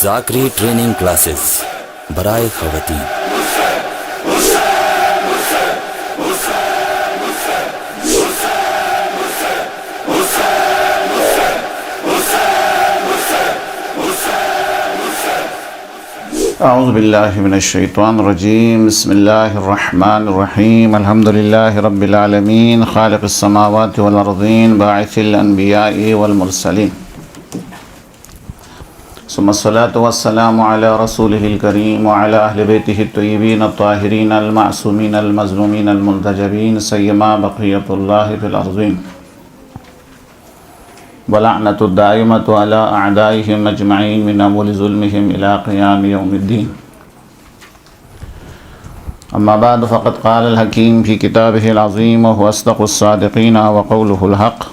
ذاکری training classes برائے خواتین۔ اعوذ باللہ من الشیطان الرجیم، بسم اللہ الرحمن الرحیم، الحمد للہ رب العالمین، خالق السماوات والارضین، باعث الانبیاء والمرسلین، ثم الصلاة والسلام علی رسولہ الکریم وعلی اہل بیتہ الطیبین الطاہرین المعصومین المظلومین المنتجبین، سیما بقیۃ اللہ فی الارضین، ولعنت الدائمۃ علی اعدائہم اجمعین من اول ظلمہم الی قیام یوم الدین۔ اما بعد فقد قال الحکیم فی کتابہ العظیم وهو اصدق الصادقین وقولہ الحق۔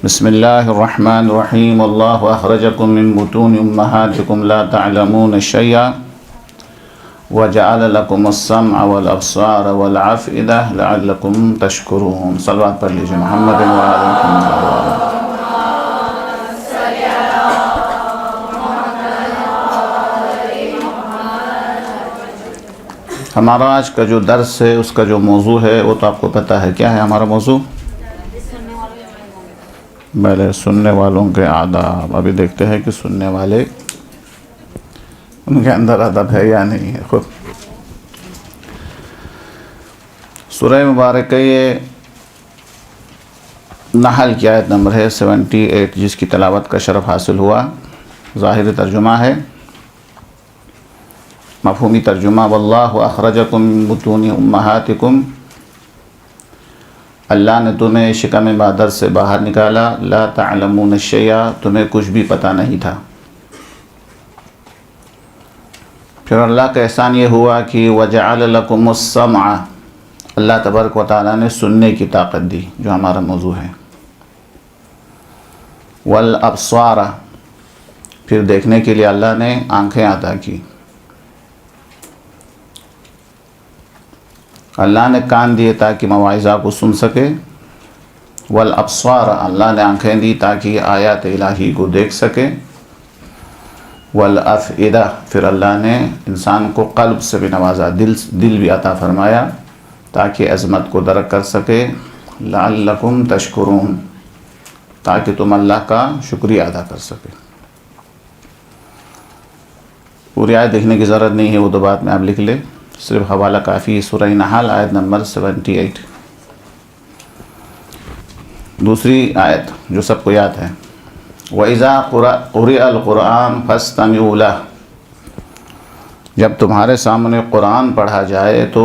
بسم اللہ الرحمن الرحیم، اللہ اخرجکم من بطون امہاتکم لا تعلمون شیئا وجعل لکم السمع والابصار والافئدہ لعلکم تشکرون۔ صلوات پڑھ لیجیے محمد وعلی محمد۔ ہمارا آج کا جو درس ہے اس کا جو موضوع ہے وہ تو آپ کو پتہ ہے، کیا ہے ہمارا موضوع؟ پہلے سننے والوں کے آداب۔ ابھی دیکھتے ہیں کہ سننے والے ان کے اندر ادب ہے یا نہیں ہے۔ خود سورہ مبارکہ یہ نحل کی آیت نمبر ہے 78، جس کی تلاوت کا شرف حاصل ہوا۔ ظاہری ترجمہ ہے، مفہومی ترجمہ واللہ اخرجکم من بطون امہاتکم، اللہ نے تمہیں شکم مادر سے باہر نکالا، لا تعلمون شیئا، تمہیں کچھ بھی پتہ نہیں تھا۔ پھر اللہ کا احسان یہ ہوا کہ وجعل لکم السمع، اللہ تبارک و تعالیٰ نے سننے کی طاقت دی، جو ہمارا موضوع ہے، والابصار، پھر دیکھنے کے لیے اللہ نے آنکھیں عطا کی، اللہ نے کان دیے تاکہ مواعظہ کو سن سکے، والابصار، اللہ نے آنکھیں دی تاکہ آیات الہی کو دیکھ سکے، والافئدہ، پھر اللہ نے انسان کو قلب سے بھی نوازا، دل بھی عطا فرمایا تاکہ عظمت کو درک کر سکے، لعلکم تشکرون، تاکہ تم اللہ کا شکریہ ادا کر سکے۔ پوری آیت دیکھنے کی ضرورت نہیں ہے، وہ دو بات میں آپ لکھ لیں، صرف حوالہ کافی۔ سورہ نحل آیت نمبر 78، دوسری آیت جو سب کو یاد ہے، وَإِذَا قُرِئَ الْقُرْآنُ فَاسْتَمِعُوا لَهُ، جب تمہارے سامنے قرآن پڑھا جائے تو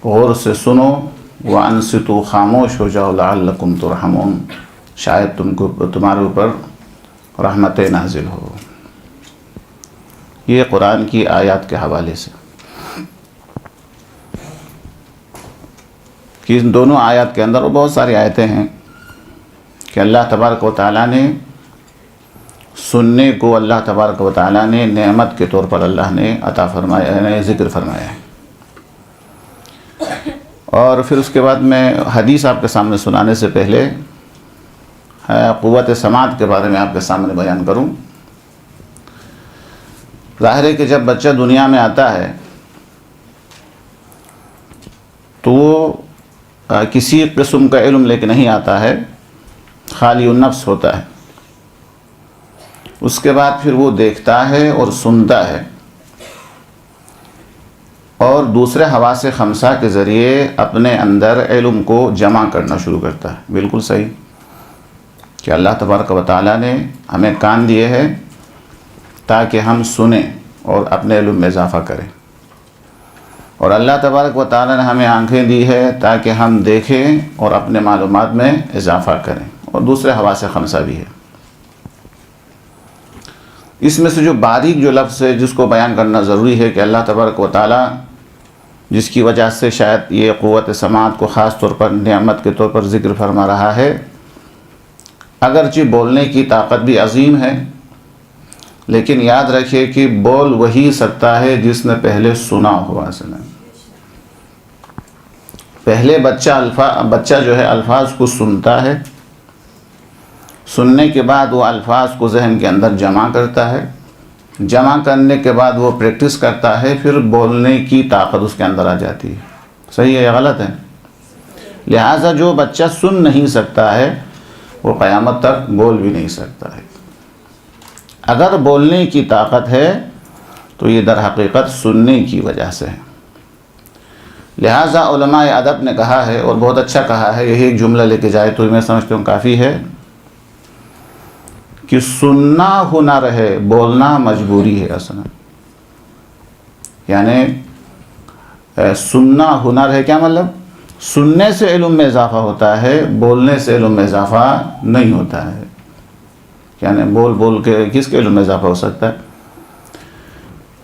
غور سے سنو، وَأَنصِتُوا، خاموش ہو جاؤ، لَعَلَّكُمْ تُرْحَمُونَ، شاید تمہارے اوپر رحمت نازل ہو۔ یہ قرآن کی آیات کے حوالے سے کہ ان دونوں آیات کے اندر وہ بہت ساری آیتیں ہیں کہ اللہ تبارک و تعالیٰ نے سننے کو، اللہ تبارک و تعالیٰ نے نعمت کے طور پر اللہ نے عطا فرمایا ہے، ذکر فرمایا ہے۔ اور پھر اس کے بعد میں حدیث آپ کے سامنے سنانے سے پہلے قوت سماعت کے بارے میں آپ کے سامنے بیان کروں۔ ظاہر ہے کہ جب بچہ دنیا میں آتا ہے تو وہ کسی قسم کا علم لے کے نہیں آتا ہے، خالی النفس ہوتا ہے۔ اس کے بعد پھر وہ دیکھتا ہے اور سنتا ہے، اور دوسرے حواس خمسہ کے ذریعے اپنے اندر علم کو جمع کرنا شروع کرتا ہے۔ بالکل صحیح کہ اللہ تبارک و تعالیٰ نے ہمیں کان دیے ہیں تاکہ ہم سنیں اور اپنے علم میں اضافہ کریں، اور اللہ تبارک و تعالیٰ نے ہمیں آنکھیں دی ہے تاکہ ہم دیکھیں اور اپنے معلومات میں اضافہ کریں، اور دوسرے حواس خمسہ بھی ہے۔ اس میں سے جو باریک جو لفظ ہے جس کو بیان کرنا ضروری ہے کہ اللہ تبارک و تعالیٰ جس کی وجہ سے شاید یہ قوت سماعت کو خاص طور پر نعمت کے طور پر ذکر فرما رہا ہے، اگرچہ بولنے کی طاقت بھی عظیم ہے، لیکن یاد رکھیے کہ بول وہی سکتا ہے جس نے پہلے سنا ہوا سنا۔ پہلے بچہ جو ہے الفاظ کو سنتا ہے، سننے کے بعد وہ الفاظ کو ذہن کے اندر جمع کرتا ہے، جمع کرنے کے بعد وہ پریکٹس کرتا ہے، پھر بولنے کی طاقت اس کے اندر آ جاتی ہے۔ صحیح ہے یا غلط ہے؟ لہٰذا جو بچہ سن نہیں سکتا ہے وہ قیامت تک بول بھی نہیں سکتا ہے۔ اگر بولنے کی طاقت ہے تو یہ در حقیقت سننے کی وجہ سے ہے۔ لہٰذا علماء ادب نے کہا ہے، اور بہت اچھا کہا ہے، یہی ایک جملہ لے کے جائے تو میں سمجھتا ہوں کافی ہے، کہ سننا ہنر ہے، بولنا مجبوری ہے۔ اصلا یعنی سننا ہنر ہے، کیا مطلب؟ سننے سے علم میں اضافہ ہوتا ہے، بولنے سے علم میں اضافہ نہیں ہوتا ہے۔ یعنی بول کے کس کے علم میں اضافہ ہو سکتا ہے؟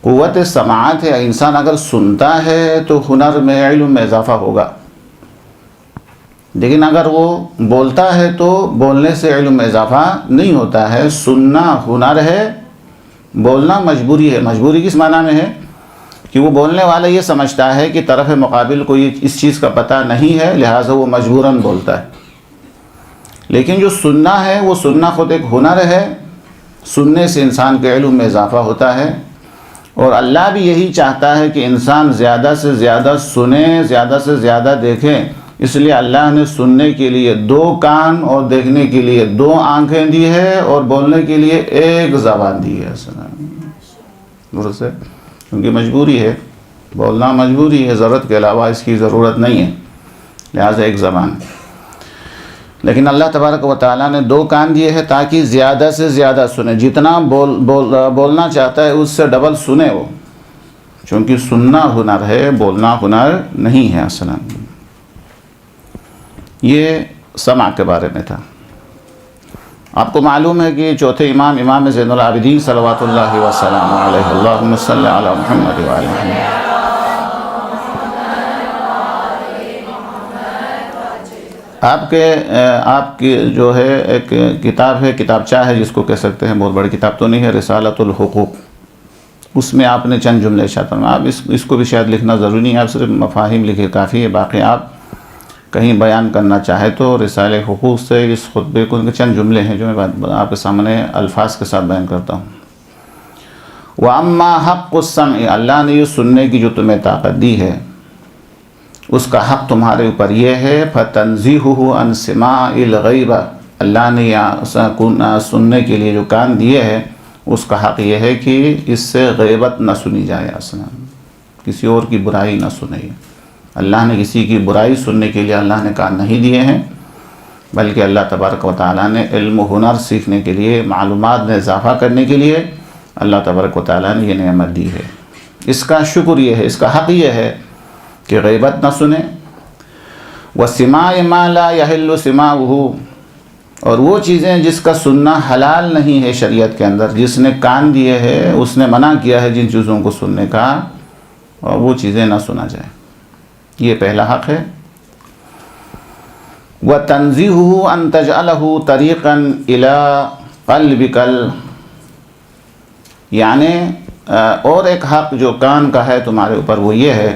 قوت سماعت ہے، انسان اگر سنتا ہے تو ہنر میں، علم میں اضافہ ہوگا، لیکن اگر وہ بولتا ہے تو بولنے سے علم میں اضافہ نہیں ہوتا ہے۔ سننا ہنر ہے، بولنا مجبوری ہے۔ مجبوری کس معنی میں ہے؟ کہ وہ بولنے والا یہ سمجھتا ہے کہ طرف مقابل کو یہ اس چیز کا پتہ نہیں ہے، لہٰذا وہ مجبوراً بولتا ہے۔ لیکن جو سننا ہے، وہ سننا خود ایک ہنر ہے، سننے سے انسان کے علم میں اضافہ ہوتا ہے، اور اللہ بھی یہی چاہتا ہے کہ انسان زیادہ سے زیادہ سنے، زیادہ سے زیادہ دیکھیں۔ اس لیے اللہ نے سننے کے لیے 2 کان اور دیکھنے کے لیے 2 آنکھیں دی ہے، اور بولنے کے لیے 1 زبان دی ہے۔ درست ہے؟ کیونکہ مجبوری ہے، بولنا مجبوری ہے، ضرورت کے علاوہ اس کی ضرورت نہیں ہے، لہٰذا 1 زبان۔ لیکن اللہ تبارک و تعالیٰ نے 2 کان دیے ہیں تاکہ زیادہ سے زیادہ سنے، جتنا بولنا چاہتا ہے اس سے ڈبل سنے وہ، چونکہ سننا ہنر ہے، بولنا ہنر نہیں ہے۔ اصلا یہ سمع کے بارے میں تھا۔ آپ کو معلوم ہے کہ چوتھے امام زین العابدین صلوات اللہ وسلم علیہ، اللہم صلی علی محمد وعلی محمد۔ آپ کی جو ہے ایک کتاب ہے، کتابچہ ہے جس کو کہہ سکتے ہیں، بہت بڑی کتاب تو نہیں ہے، رسالۃ الحقوق، اس میں آپ نے چند جملے ارشاد فرمائے۔ آپ اس کو بھی شاید لکھنا ضروری نہیں ہے، آپ صرف مفاہیم لکھے کافی ہے، باقی آپ کہیں بیان کرنا چاہے تو رسالہ حقوق سے اس خطبے کو چند جملے ہیں جو میں آپ کے سامنے الفاظ کے ساتھ بیان کرتا ہوں۔ وَأَمَّا حَقُّ السَّمْعِ، اللہ نے یہ سننے کی جو تمہیں طاقت دی ہے، اس کا حق تمہارے اوپر یہ ہے، فَتَنزِيهُهُ عَنْ سِمَاعِ الْغَيْبَةِ، اللہ نے سننے کے لیے جو کان دیے ہیں اس کا حق یہ ہے کہ اس سے غیبت نہ سنی جائے، اصلا کسی اور کی برائی نہ سنے۔ اللہ نے کسی کی برائی سننے کے لیے اللہ نے کان نہیں دیے ہیں، بلکہ اللہ تبارک و تعالیٰ نے علم و ہنر سیکھنے کے لیے، معلومات میں اضافہ کرنے کے لیے اللہ تبارک و تعالیٰ نے یہ نعمت دی ہے۔ اس کا شکر یہ ہے، اس کا حق یہ ہے کہ غیبت نہ سنے۔ وَسِمَاعِ مَا لَا يَحِلُّ سِمَاعُهُ، اور وہ چیزیں جس کا سننا حلال نہیں ہے شریعت کے اندر، جس نے کان دیے ہے اس نے منع کیا ہے جن چیزوں کو سننے کا، اور وہ چیزیں نہ سنا جائے، یہ پہلا حق ہے۔ وَتَنزِيهُهُ أَن تَجْعَلَهُ طَرِيقًا إِلَىٰ قَلْبِكَ، یعنی اور ایک حق جو کان کا ہے تمہارے اوپر وہ یہ ہے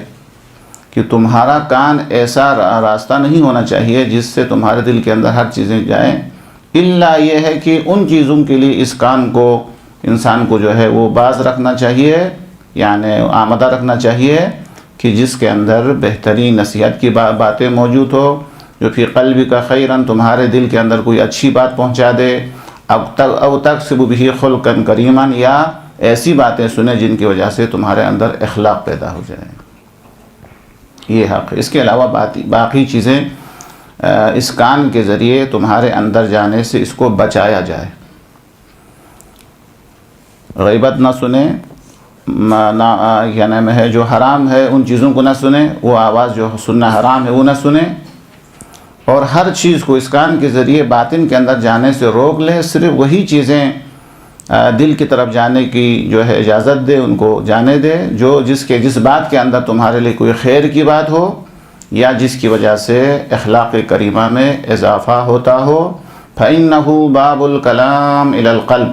کہ تمہارا کان ایسا راستہ نہیں ہونا چاہیے جس سے تمہارے دل کے اندر ہر چیزیں جائیں، الا یہ ہے کہ ان چیزوں کے لیے اس کان کو، انسان کو جو ہے وہ باز رکھنا چاہیے، یعنی آمادہ رکھنا چاہیے کہ جس کے اندر بہترین نصیحت کی باتیں موجود ہو، جو فی قلبی کا خیراً، تمہارے دل کے اندر کوئی اچھی بات پہنچا دے، او تکسب بہ خلقا کریما، یا ایسی باتیں سنیں جن کی وجہ سے تمہارے اندر اخلاق پیدا ہو جائے، یہ حق ہے۔ اس کے علاوہ باقی چیزیں اس کان کے ذریعے تمہارے اندر جانے سے اس کو بچایا جائے۔ غیبت نہ سنیں، یعنی ہے جو حرام ہے ان چیزوں کو نہ سنیں، وہ آواز جو سننا حرام ہے وہ نہ سنیں، اور ہر چیز کو اس کان کے ذریعے باطن کے اندر جانے سے روک لے، صرف وہی چیزیں دل کی طرف جانے کی جو ہے اجازت دے، ان کو جانے دے جس بات کے اندر تمہارے لیے کوئی خیر کی بات ہو، یا جس کی وجہ سے اخلاق کریمہ میں اضافہ ہوتا ہو۔ فَإِنَّهُ بَابُ الْكَلَامِ إِلَى الْقَلْبِ،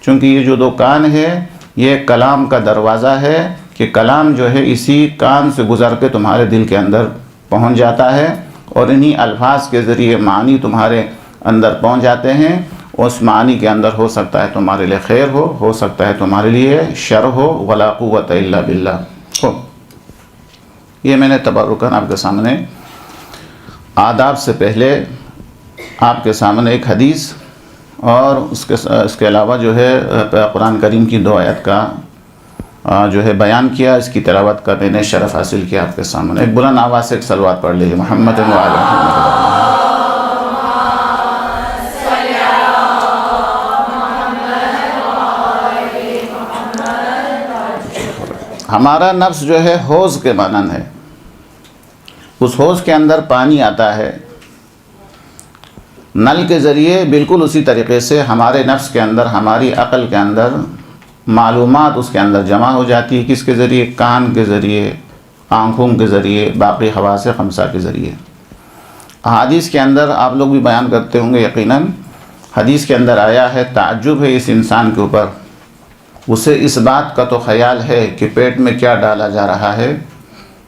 چونکہ یہ جو 2 کان ہے یہ کلام کا دروازہ ہے، کہ کلام جو ہے اسی کان سے گزر کے تمہارے دل کے اندر پہنچ جاتا ہے، اور انہی الفاظ کے ذریعے معنی تمہارے اندر پہنچ جاتے ہیں، اس معنی کے اندر ہو سکتا ہے تمہارے لیے خیر ہو سکتا ہے تمہارے لیے شر ہو، ولا قوت الا باللہ ہو۔ یہ میں نے تبرکاً آپ کے سامنے آداب سے پہلے آپ کے سامنے ایک حدیث اور اس کے علاوہ جو ہے قرآن کریم کی 2 آیت کا جو ہے بیان کیا، اس کی تلاوت کا میں نے شرف حاصل کیا آپ کے سامنے۔ ایک بلند آواز سے ایک صلوات پڑھ لیجیے، محمد و علی محمد۔ ہمارا نفس جو ہے حوض کے مانند ہے، اس حوض کے اندر پانی آتا ہے نل کے ذریعے، بالکل اسی طریقے سے ہمارے نفس کے اندر، ہماری عقل کے اندر معلومات اس کے اندر جمع ہو جاتی ہے۔ کس کے ذریعے؟ کان کے ذریعے، آنکھوں کے ذریعے، باقی حواس خمسہ کے ذریعے۔ حدیث کے اندر آپ لوگ بھی بیان کرتے ہوں گے یقیناً، حدیث کے اندر آیا ہے، تعجب ہے اس انسان کے اوپر، اسے اس بات کا تو خیال ہے کہ پیٹ میں کیا ڈالا جا رہا ہے،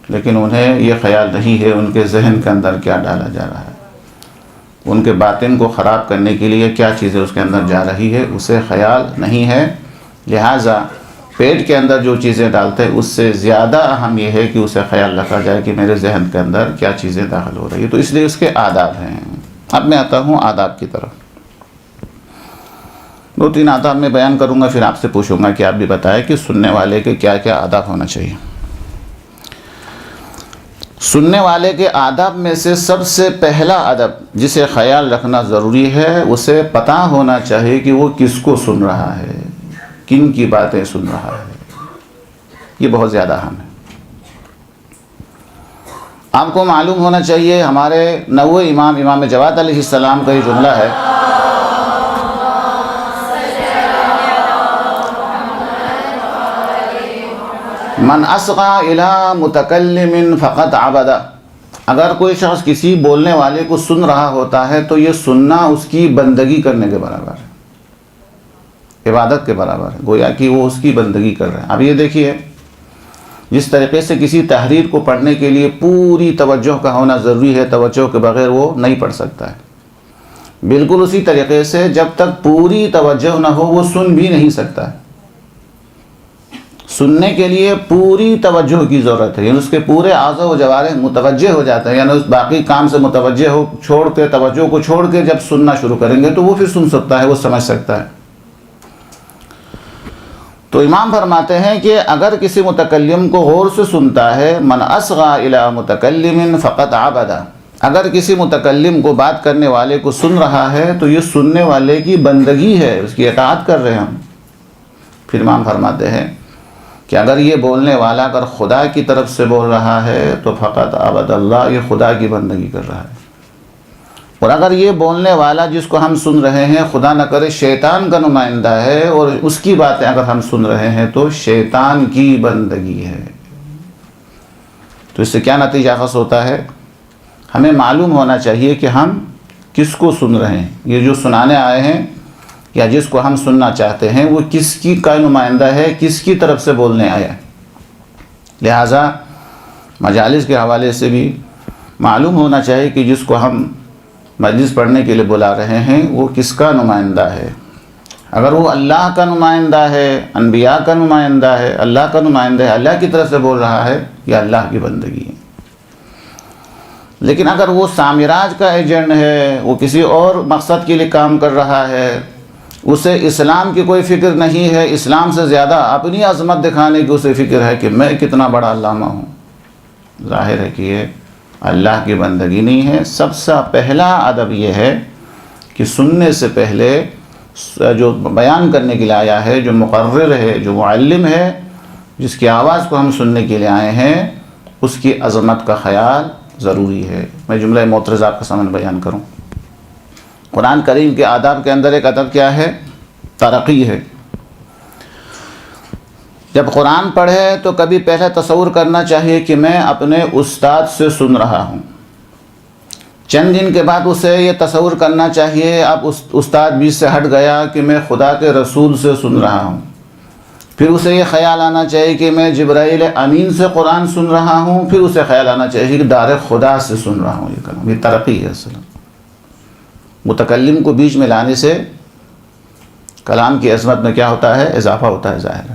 لیکن انہیں یہ خیال نہیں ہے ان کے ذہن کے اندر کیا ڈالا جا رہا ہے، ان کے باطن کو خراب کرنے کے لیے کیا چیزیں اس کے اندر جا رہی ہے، اسے خیال نہیں ہے۔ لہٰذا پیٹ کے اندر جو چیزیں ڈالتے ہیں اس سے زیادہ اہم یہ ہے کہ اسے خیال رکھا جائے کہ میرے ذہن کے اندر کیا چیزیں داخل ہو رہی ہے، تو اس لیے اس کے آداب ہیں۔ اب میں آتا ہوں آداب کی طرف، 2-3 آداب میں بیان کروں گا، پھر آپ سے پوچھوں گا کہ آپ بھی بتائیں کہ سننے والے کے کیا کیا آداب ہونا چاہیے۔ سننے والے کے آداب میں سے سب سے پہلا ادب جسے خیال رکھنا ضروری ہے، اسے پتہ ہونا چاہیے کہ وہ کس کو سن رہا ہے، کن کی باتیں سن رہا ہے، یہ بہت زیادہ اہم ہے۔ آپ کو معلوم ہونا چاہیے، ہمارے نوے امام جواد علیہ السلام کا یہ جملہ ہے، من اصغى الى متکلم فقط عبد۔ اگر کوئی شخص کسی بولنے والے کو سن رہا ہوتا ہے تو یہ سننا اس کی بندگی کرنے کے برابر ہے، عبادت کے برابر ہے، گویا کہ وہ اس کی بندگی کر رہے ہیں۔ اب یہ دیکھیے، جس طریقے سے کسی تحریر کو پڑھنے کے لیے پوری توجہ کا ہونا ضروری ہے، توجہ کے بغیر وہ نہیں پڑھ سکتا ہے، بالکل اسی طریقے سے جب تک پوری توجہ نہ ہو وہ سن بھی نہیں سکتا ہے۔ سننے کے لیے پوری توجہ کی ضرورت ہے، یعنی اس کے پورے اعضاء و جوارح متوجہ ہو جاتے ہیں، یعنی اس باقی کام سے متوجہ ہو چھوڑ کے، توجہ کو چھوڑ کے جب سننا شروع کریں گے تو وہ پھر سن سکتا ہے، وہ سمجھ سکتا ہے۔ تو امام فرماتے ہیں کہ اگر کسی متکلم کو غور سے سنتا ہے، من اصغى الى متکلم فقط عبد، اگر کسی متکلم کو بات کرنے والے کو سن رہا ہے تو یہ سننے والے کی بندگی ہے، اس کی اطاعت کر رہے ہیں ہم۔ پھر امام فرماتے ہیں کہ اگر یہ بولنے والا اگر خدا کی طرف سے بول رہا ہے تو فقط عبد اللہ، یہ خدا کی بندگی کر رہا ہے، اور اگر یہ بولنے والا جس کو ہم سن رہے ہیں خدا نہ کرے شیطان کا نمائندہ ہے اور اس کی باتیں اگر ہم سن رہے ہیں تو شیطان کی بندگی ہے۔ تو اس سے کیا نتیجہ خاص ہوتا ہے؟ ہمیں معلوم ہونا چاہیے کہ ہم کس کو سن رہے ہیں، یہ جو سنانے آئے ہیں یا جس کو ہم سننا چاہتے ہیں وہ کس کی کا نمائندہ ہے، کس کی طرف سے بولنے آیا ہے۔ لہٰذا مجالس کے حوالے سے بھی معلوم ہونا چاہیے کہ جس کو ہم مجلس پڑھنے کے لیے بلا رہے ہیں وہ کس کا نمائندہ ہے۔ اگر وہ اللہ کا نمائندہ ہے، انبیاء کا نمائندہ ہے، اللہ کا نمائندہ ہے، اللہ کی طرف سے بول رہا ہے، یا اللہ کی بندگی ہے۔ لیکن اگر وہ سامراج کا ایجنٹ ہے، وہ کسی اور مقصد کے لیے کام کر رہا ہے، اسے اسلام کی کوئی فکر نہیں ہے، اسلام سے زیادہ اپنی عظمت دکھانے کی اسے فکر ہے کہ میں کتنا بڑا علامہ ہوں، ظاہر ہے کہ یہ اللہ کی بندگی نہیں ہے۔ سب سے پہلا ادب یہ ہے کہ سننے سے پہلے جو بیان کرنے کے لیے آیا ہے، جو مقرر ہے، جو معلم ہے، جس کی آواز کو ہم سننے کے لیے آئے ہیں، اس کی عظمت کا خیال ضروری ہے۔ میں جملہ معترضہ آپ کے سامنے بیان کروں۔ قرآن کریم کے آداب کے اندر ایک ادب کیا ہے؟ ترقی ہے۔ جب قرآن پڑھے تو کبھی پہلے تصور کرنا چاہیے کہ میں اپنے استاد سے سن رہا ہوں، چند دن کے بعد اسے یہ تصور کرنا چاہیے اب استاد بیچ سے ہٹ گیا کہ میں خدا کے رسول سے سن رہا ہوں، پھر اسے یہ خیال آنا چاہیے کہ میں جبرائیل امین سے قرآن سن رہا ہوں، پھر اسے خیال آنا چاہیے کہ ڈائریکٹ خدا سے سن رہا ہوں۔ یہ کلام، یہ ترقی ہے۔ اصل متکلم کو بیچ میں لانے سے کلام کی عظمت میں کیا ہوتا ہے؟ اضافہ ہوتا ہے، ظاہر ہے۔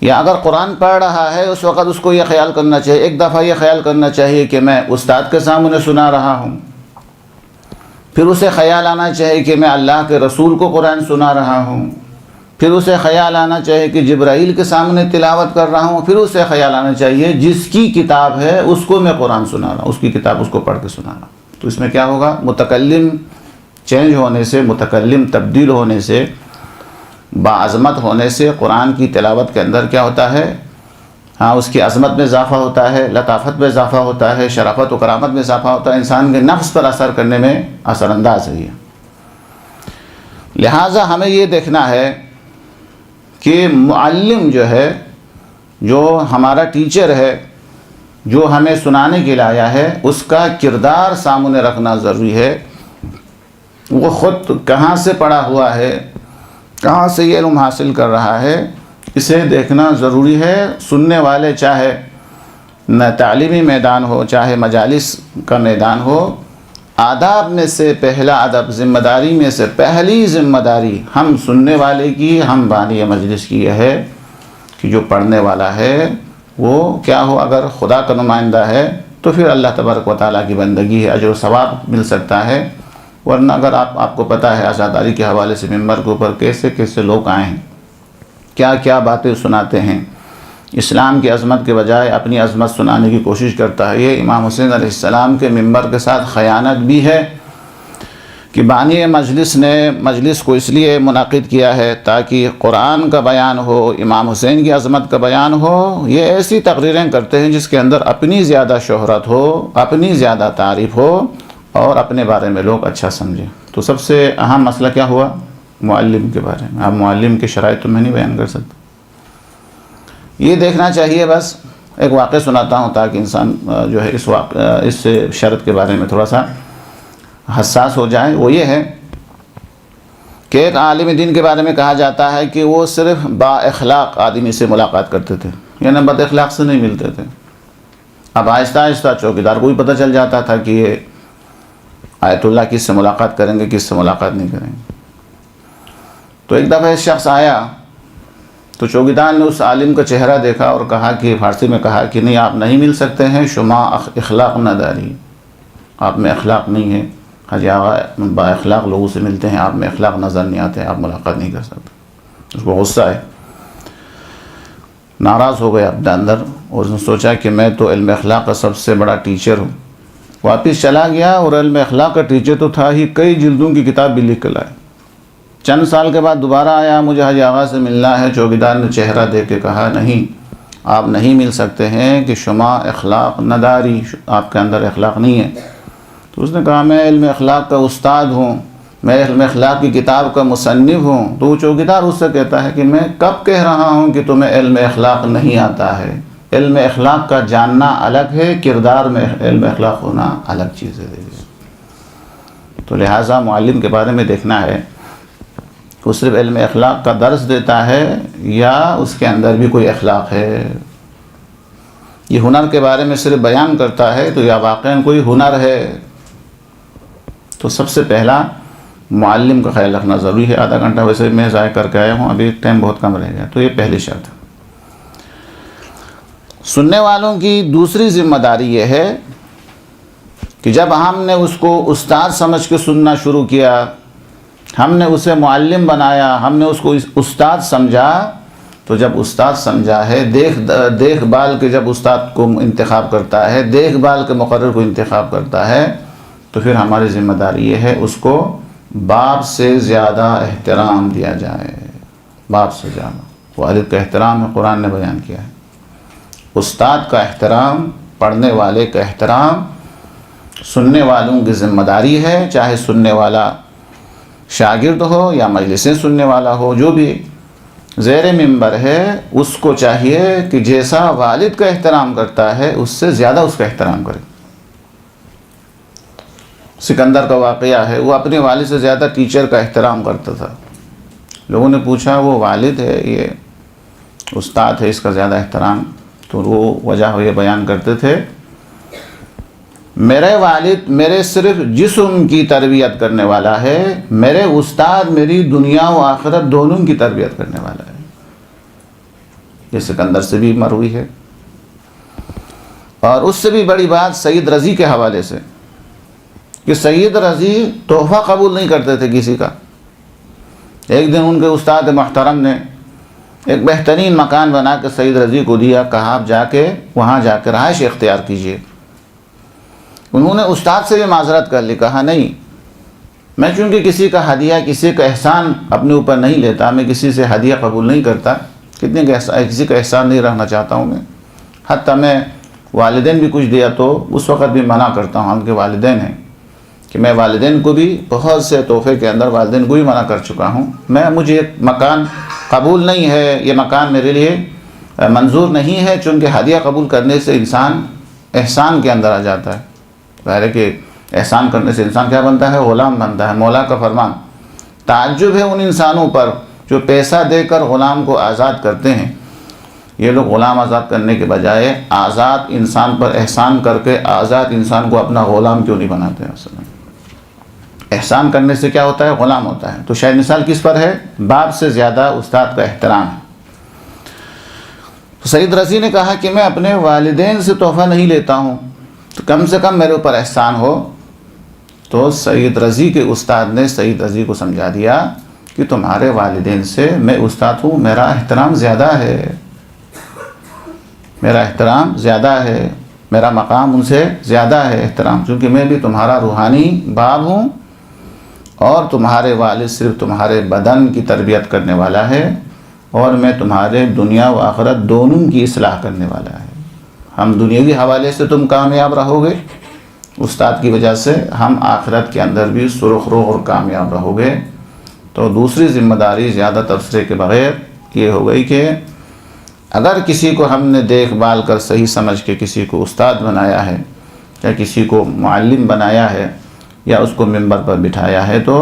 یا اگر قرآن پڑھ رہا ہے اس وقت اس کو یہ خیال کرنا چاہیے، ایک دفعہ یہ خیال کرنا چاہیے کہ میں استاد کے سامنے سنا رہا ہوں، پھر اسے خیال آنا چاہیے کہ میں اللہ کے رسول کو قرآن سنا رہا ہوں، پھر اسے خیال آنا چاہیے کہ جبرائیل کے سامنے تلاوت کر رہا ہوں، پھر اسے خیال آنا چاہیے جس کی کتاب ہے اس کو میں قرآن سنا رہا ہوں، اس کی کتاب اس کو پڑھ کے سنا رہا ہوں۔ تو اس میں کیا ہوگا؟ متکلم چینج ہونے سے، متکلم تبدیل ہونے سے، باعظمت ہونے سے قرآن کی تلاوت کے اندر کیا ہوتا ہے؟ ہاں، اس کی عظمت میں اضافہ ہوتا ہے، لطافت میں اضافہ ہوتا ہے، شرافت و کرامت میں اضافہ ہوتا ہے، انسان کے نفس پر اثر کرنے میں اثر انداز ہے یہ۔ لہٰذا ہمیں یہ دیکھنا ہے کہ معلم جو ہے، جو ہمارا ٹیچر ہے، جو ہمیں سنانے کے لیے آیا ہے، اس کا کردار سامنے رکھنا ضروری ہے۔ وہ خود کہاں سے پڑھا ہوا ہے، کہاں سے یہ علم حاصل کر رہا ہے، اسے دیکھنا ضروری ہے۔ سننے والے چاہے نہ تعلیمی میدان ہو، چاہے مجالس کا میدان ہو، آداب میں سے پہلا ادب، ذمہ داری میں سے پہلی ذمہ داری ہم سننے والے کی، ہم بانی مجلس کی یہ ہے کہ جو پڑھنے والا ہے وہ کیا ہو؟ اگر خدا کا نمائندہ ہے تو پھر اللہ تبارک و تعالیٰ کی بندگی ہے، اجر و ثواب مل سکتا ہے۔ ورنہ اگر آپ کو پتہ ہے عزاداری کے حوالے سے ممبر کے اوپر کیسے کیسے لوگ آئے ہیں، کیا کیا باتیں سناتے ہیں، اسلام کی عظمت کے بجائے اپنی عظمت سنانے کی کوشش کرتا ہے۔ یہ امام حسین علیہ السلام کے ممبر کے ساتھ خیانت بھی ہے کہ بانی مجلس نے مجلس کو اس لیے منعقد کیا ہے تاکہ قرآن کا بیان ہو، امام حسین کی عظمت کا بیان ہو۔ یہ ایسی تقریریں کرتے ہیں جس کے اندر اپنی زیادہ شہرت ہو، اپنی زیادہ تعریف ہو اور اپنے بارے میں لوگ اچھا سمجھیں۔ تو سب سے اہم مسئلہ کیا ہوا؟ معلم کے بارے میں۔ اب معلم کے شرائط تو میں نہیں بیان کر سکتا، یہ دیکھنا چاہیے۔ بس ایک واقعہ سناتا ہوں تاکہ انسان جو ہے اس شرط کے بارے میں تھوڑا سا حساس ہو جائے۔ وہ یہ ہے کہ ایک عالم دین کے بارے میں کہا جاتا ہے کہ وہ صرف با اخلاق آدمی سے ملاقات کرتے تھے، یعنی بد اخلاق سے نہیں ملتے تھے۔ اب آہستہ آہستہ چوکیدار کو بھی پتہ چل جاتا تھا کہ یہ آیت اللہ کس سے ملاقات کریں گے، کس سے ملاقات نہیں کریں گے۔ تو ایک دفعہ ایک شخص آیا تو چوکیدار نے اس عالم کا چہرہ دیکھا اور کہا کہ فارسی میں کہا کہ نہیں، آپ نہیں مل سکتے ہیں، شما اخلاق نہ داری، آپ میں اخلاق نہیں ہے۔ حاجی آقا با اخلاق لوگوں سے ملتے ہیں، آپ میں اخلاق نظر نہیں آتے، آپ ملاقات نہیں کر سکتے۔ اس کو غصہ ہے، ناراض ہو گیا اپنے اندر، اور اس نے سوچا کہ میں تو علم اخلاق کا سب سے بڑا ٹیچر ہوں۔ واپس چلا گیا اور علم اخلاق کا ٹیچر تو تھا ہی، کئی جلدوں کی کتاب بھی لکھ کے لائے۔ چند سال کے بعد دوبارہ آیا، مجھے حاجی آغا سے ملنا ہے۔ چوکیدار نے چہرہ دیکھ کے کہا نہیں، آپ نہیں مل سکتے ہیں کہ شما اخلاق نداری، آپ کے اندر اخلاق نہیں ہے۔ تو اس نے کہا میں علم اخلاق کا استاد ہوں، میں علم اخلاق کی کتاب کا مصنف ہوں۔ تو وہ چوکیدار اس سے کہتا ہے کہ میں کب کہہ رہا ہوں کہ تمہیں علم اخلاق نہیں آتا ہے؟ علم اخلاق کا جاننا الگ ہے، کردار میں علم اخلاق ہونا الگ چیز ہے۔ تو لہٰذا معلم کے بارے میں دیکھنا ہے وہ صرف علم اخلاق کا درس دیتا ہے یا اس کے اندر بھی کوئی اخلاق ہے۔ یہ ہنر کے بارے میں صرف بیان کرتا ہے تو یا واقعاً کوئی ہنر ہے۔ تو سب سے پہلا معلم کا خیال رکھنا ضروری ہے۔ آدھا گھنٹہ ویسے میں ضائع کر کے آیا ہوں، ابھی ٹائم بہت کم رہ گیا، تو یہ پہلی شرط ہے۔ سننے والوں کی دوسری ذمہ داری یہ ہے کہ جب ہم نے اس کو استاد سمجھ کے سننا شروع کیا، ہم نے اسے معلم بنایا، ہم نے اس کو استاد سمجھا، تو جب استاد سمجھا ہے، دیکھ بھال کے جب استاد کو انتخاب کرتا ہے، دیکھ بھال کے مقرر کو انتخاب کرتا ہے، تو پھر ہماری ذمہ داری یہ ہے اس کو باپ سے زیادہ احترام دیا جائے۔ باپ سے زیادہ والد کا احترام ہے، قرآن نے بیان کیا ہے۔ استاد کا احترام، پڑھنے والے کا احترام، سننے والوں کی ذمہ داری ہے، چاہے سننے والا شاگرد ہو یا مجلسیں سننے والا ہو، جو بھی زیر منبر ہے اس کو چاہیے کہ جیسا والد کا احترام کرتا ہے اس سے زیادہ اس کا احترام کرے۔ سکندر کا واقعہ ہے، وہ اپنے والد سے زیادہ ٹیچر کا احترام کرتا تھا۔ لوگوں نے پوچھا وہ والد ہے، یہ استاد ہے، اس کا زیادہ احترام؟ تو وہ وجہ یہ بیان کرتے تھے میرے والد میرے صرف جسم کی تربیت کرنے والا ہے، میرے استاد میری دنیا و آخرت دونوں کی تربیت کرنے والا ہے۔ یہ سکندر سے بھی مروی ہے۔ اور اس سے بھی بڑی بات سید رضی کے حوالے سے کہ سید رضی تحفہ قبول نہیں کرتے تھے کسی کا۔ ایک دن ان کے استاد محترم نے ایک بہترین مکان بنا کے سید رضی کو دیا، کہا آپ جا کے وہاں جا کے رہائش اختیار کیجئے۔ انہوں نے استاد سے بھی معذرت کر لی، کہا نہیں، میں چونکہ کسی کا ہدیہ کسی کا احسان اپنے اوپر نہیں لیتا، میں کسی سے ہدیہ قبول نہیں کرتا، کسی کا احسان نہیں رہنا چاہتا ہوں میں، حتیٰ میں والدین بھی کچھ دیا تو اس وقت بھی منع کرتا ہوں، ہم کے والدین ہیں کہ میں والدین کو بھی بہت سے تحفے کے اندر والدین کو بھی منع کر چکا ہوں، مجھے ایک مکان قبول نہیں ہے، یہ مکان میرے لیے منظور نہیں ہے، چونکہ ہدیہ قبول کرنے سے انسان احسان کے اندر آ جاتا ہے۔ ظاہر ہے کہ احسان کرنے سے انسان کیا بنتا ہے؟ غلام بنتا ہے۔ مولا کا فرمان، تعجب ہے ان انسانوں پر جو پیسہ دے کر غلام کو آزاد کرتے ہیں۔ یہ لوگ غلام آزاد کرنے کے بجائے آزاد انسان پر احسان کر کے آزاد انسان کو اپنا غلام کیوں نہیں بناتے ہیں؟ اصل میں احسان کرنے سے کیا ہوتا ہے؟ غلام ہوتا ہے۔ تو شاید مثال کس پر ہے؟ باپ سے زیادہ استاد کا احترام ہے۔ تو سید رضی نے کہا کہ میں اپنے والدین سے تحفہ نہیں لیتا ہوں، تو کم سے کم میرے اوپر احسان ہو۔ تو سید رضی کے استاد نے سید رضی کو سمجھا دیا کہ تمہارے والدین سے میں استاد ہوں، میرا احترام زیادہ ہے، میرا احترام زیادہ ہے، میرا مقام ان سے زیادہ ہے احترام، چونکہ میں بھی تمہارا روحانی باپ ہوں اور تمہارے والد صرف تمہارے بدن کی تربیت کرنے والا ہے اور میں تمہارے دنیا و آخرت دونوں کی اصلاح کرنے والا ہے۔ ہم دنیاوی حوالے سے تم کامیاب رہو گے استاد کی وجہ سے، ہم آخرت کے اندر بھی سرخرو اور کامیاب رہو گے۔ تو دوسری ذمہ داری زیادہ تبصرے کے بغیر یہ ہو گئی کہ اگر کسی کو ہم نے دیکھ بھال کر صحیح سمجھ کے کسی کو استاد بنایا ہے یا کسی کو معلم بنایا ہے یا اس کو ممبر پر بٹھایا ہے تو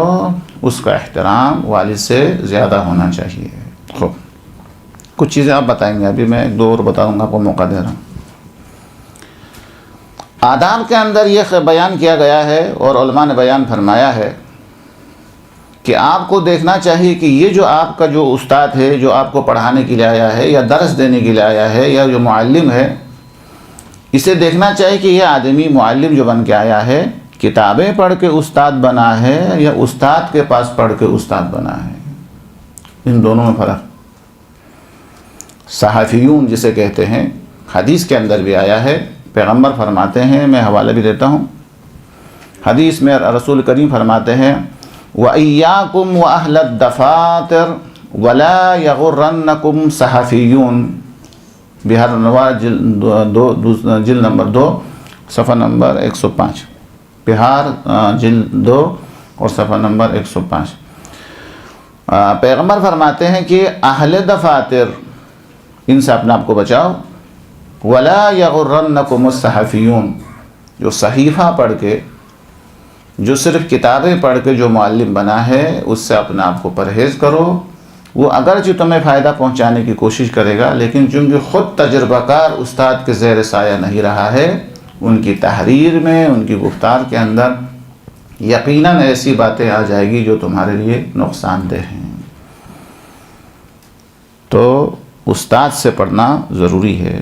اس کا احترام والد سے زیادہ ہونا چاہیے۔ خوب، کچھ چیزیں آپ بتائیں گے، ابھی میں ایک دو اور بتاؤں گا، آپ کو موقع دے رہا ہوں۔ آداب کے اندر یہ بیان کیا گیا ہے اور علماء نے بیان فرمایا ہے کہ آپ کو دیکھنا چاہیے کہ یہ جو آپ کا جو استاد ہے، جو آپ کو پڑھانے کے لیے آیا ہے یا درس دینے کے لیے آیا ہے یا جو معلم ہے، اسے دیکھنا چاہیے کہ یہ آدمی معلم جو بن کے آیا ہے کتابیں پڑھ کے استاد بنا ہے یا استاد کے پاس پڑھ کے استاد بنا ہے۔ ان دونوں میں فرق۔ صحافیون جسے کہتے ہیں، حدیث کے اندر بھی آیا ہے، پیغمبر فرماتے ہیں، میں حوالہ بھی دیتا ہوں، حدیث میں رسول کریم فرماتے ہیں وَإِيَّاكُمْ وَأَهْلَ الدَّفَاتِرِ وَلَا يَغُرَّنَّكُمْ صَحَفِيُّونَ، بہار انوار جلد نمبر 2 صفحہ نمبر 105، بہار جلد 2 اور صفحہ نمبر 105۔ پیغمبر فرماتے ہیں کہ اہل دفاتر، ان سے اپنے آپ کو بچاؤ، وَلَا يَغُرَّنَّكُمُ الصَّحَفِيُّونَ، جو صحیفہ پڑھ کے، جو صرف کتابیں پڑھ کے جو معلم بنا ہے اس سے اپنے آپ کو پرہیز کرو۔ وہ اگرچہ تمہیں فائدہ پہنچانے کی کوشش کرے گا، لیکن چونکہ خود تجربہ کار استاد کے زیر سایہ نہیں رہا ہے، ان کی تحریر میں، ان کی گفتار کے اندر یقیناً ایسی باتیں آ جائے گی جو تمہارے لیے نقصان دہ ہیں۔ تو استاد سے پڑھنا ضروری ہے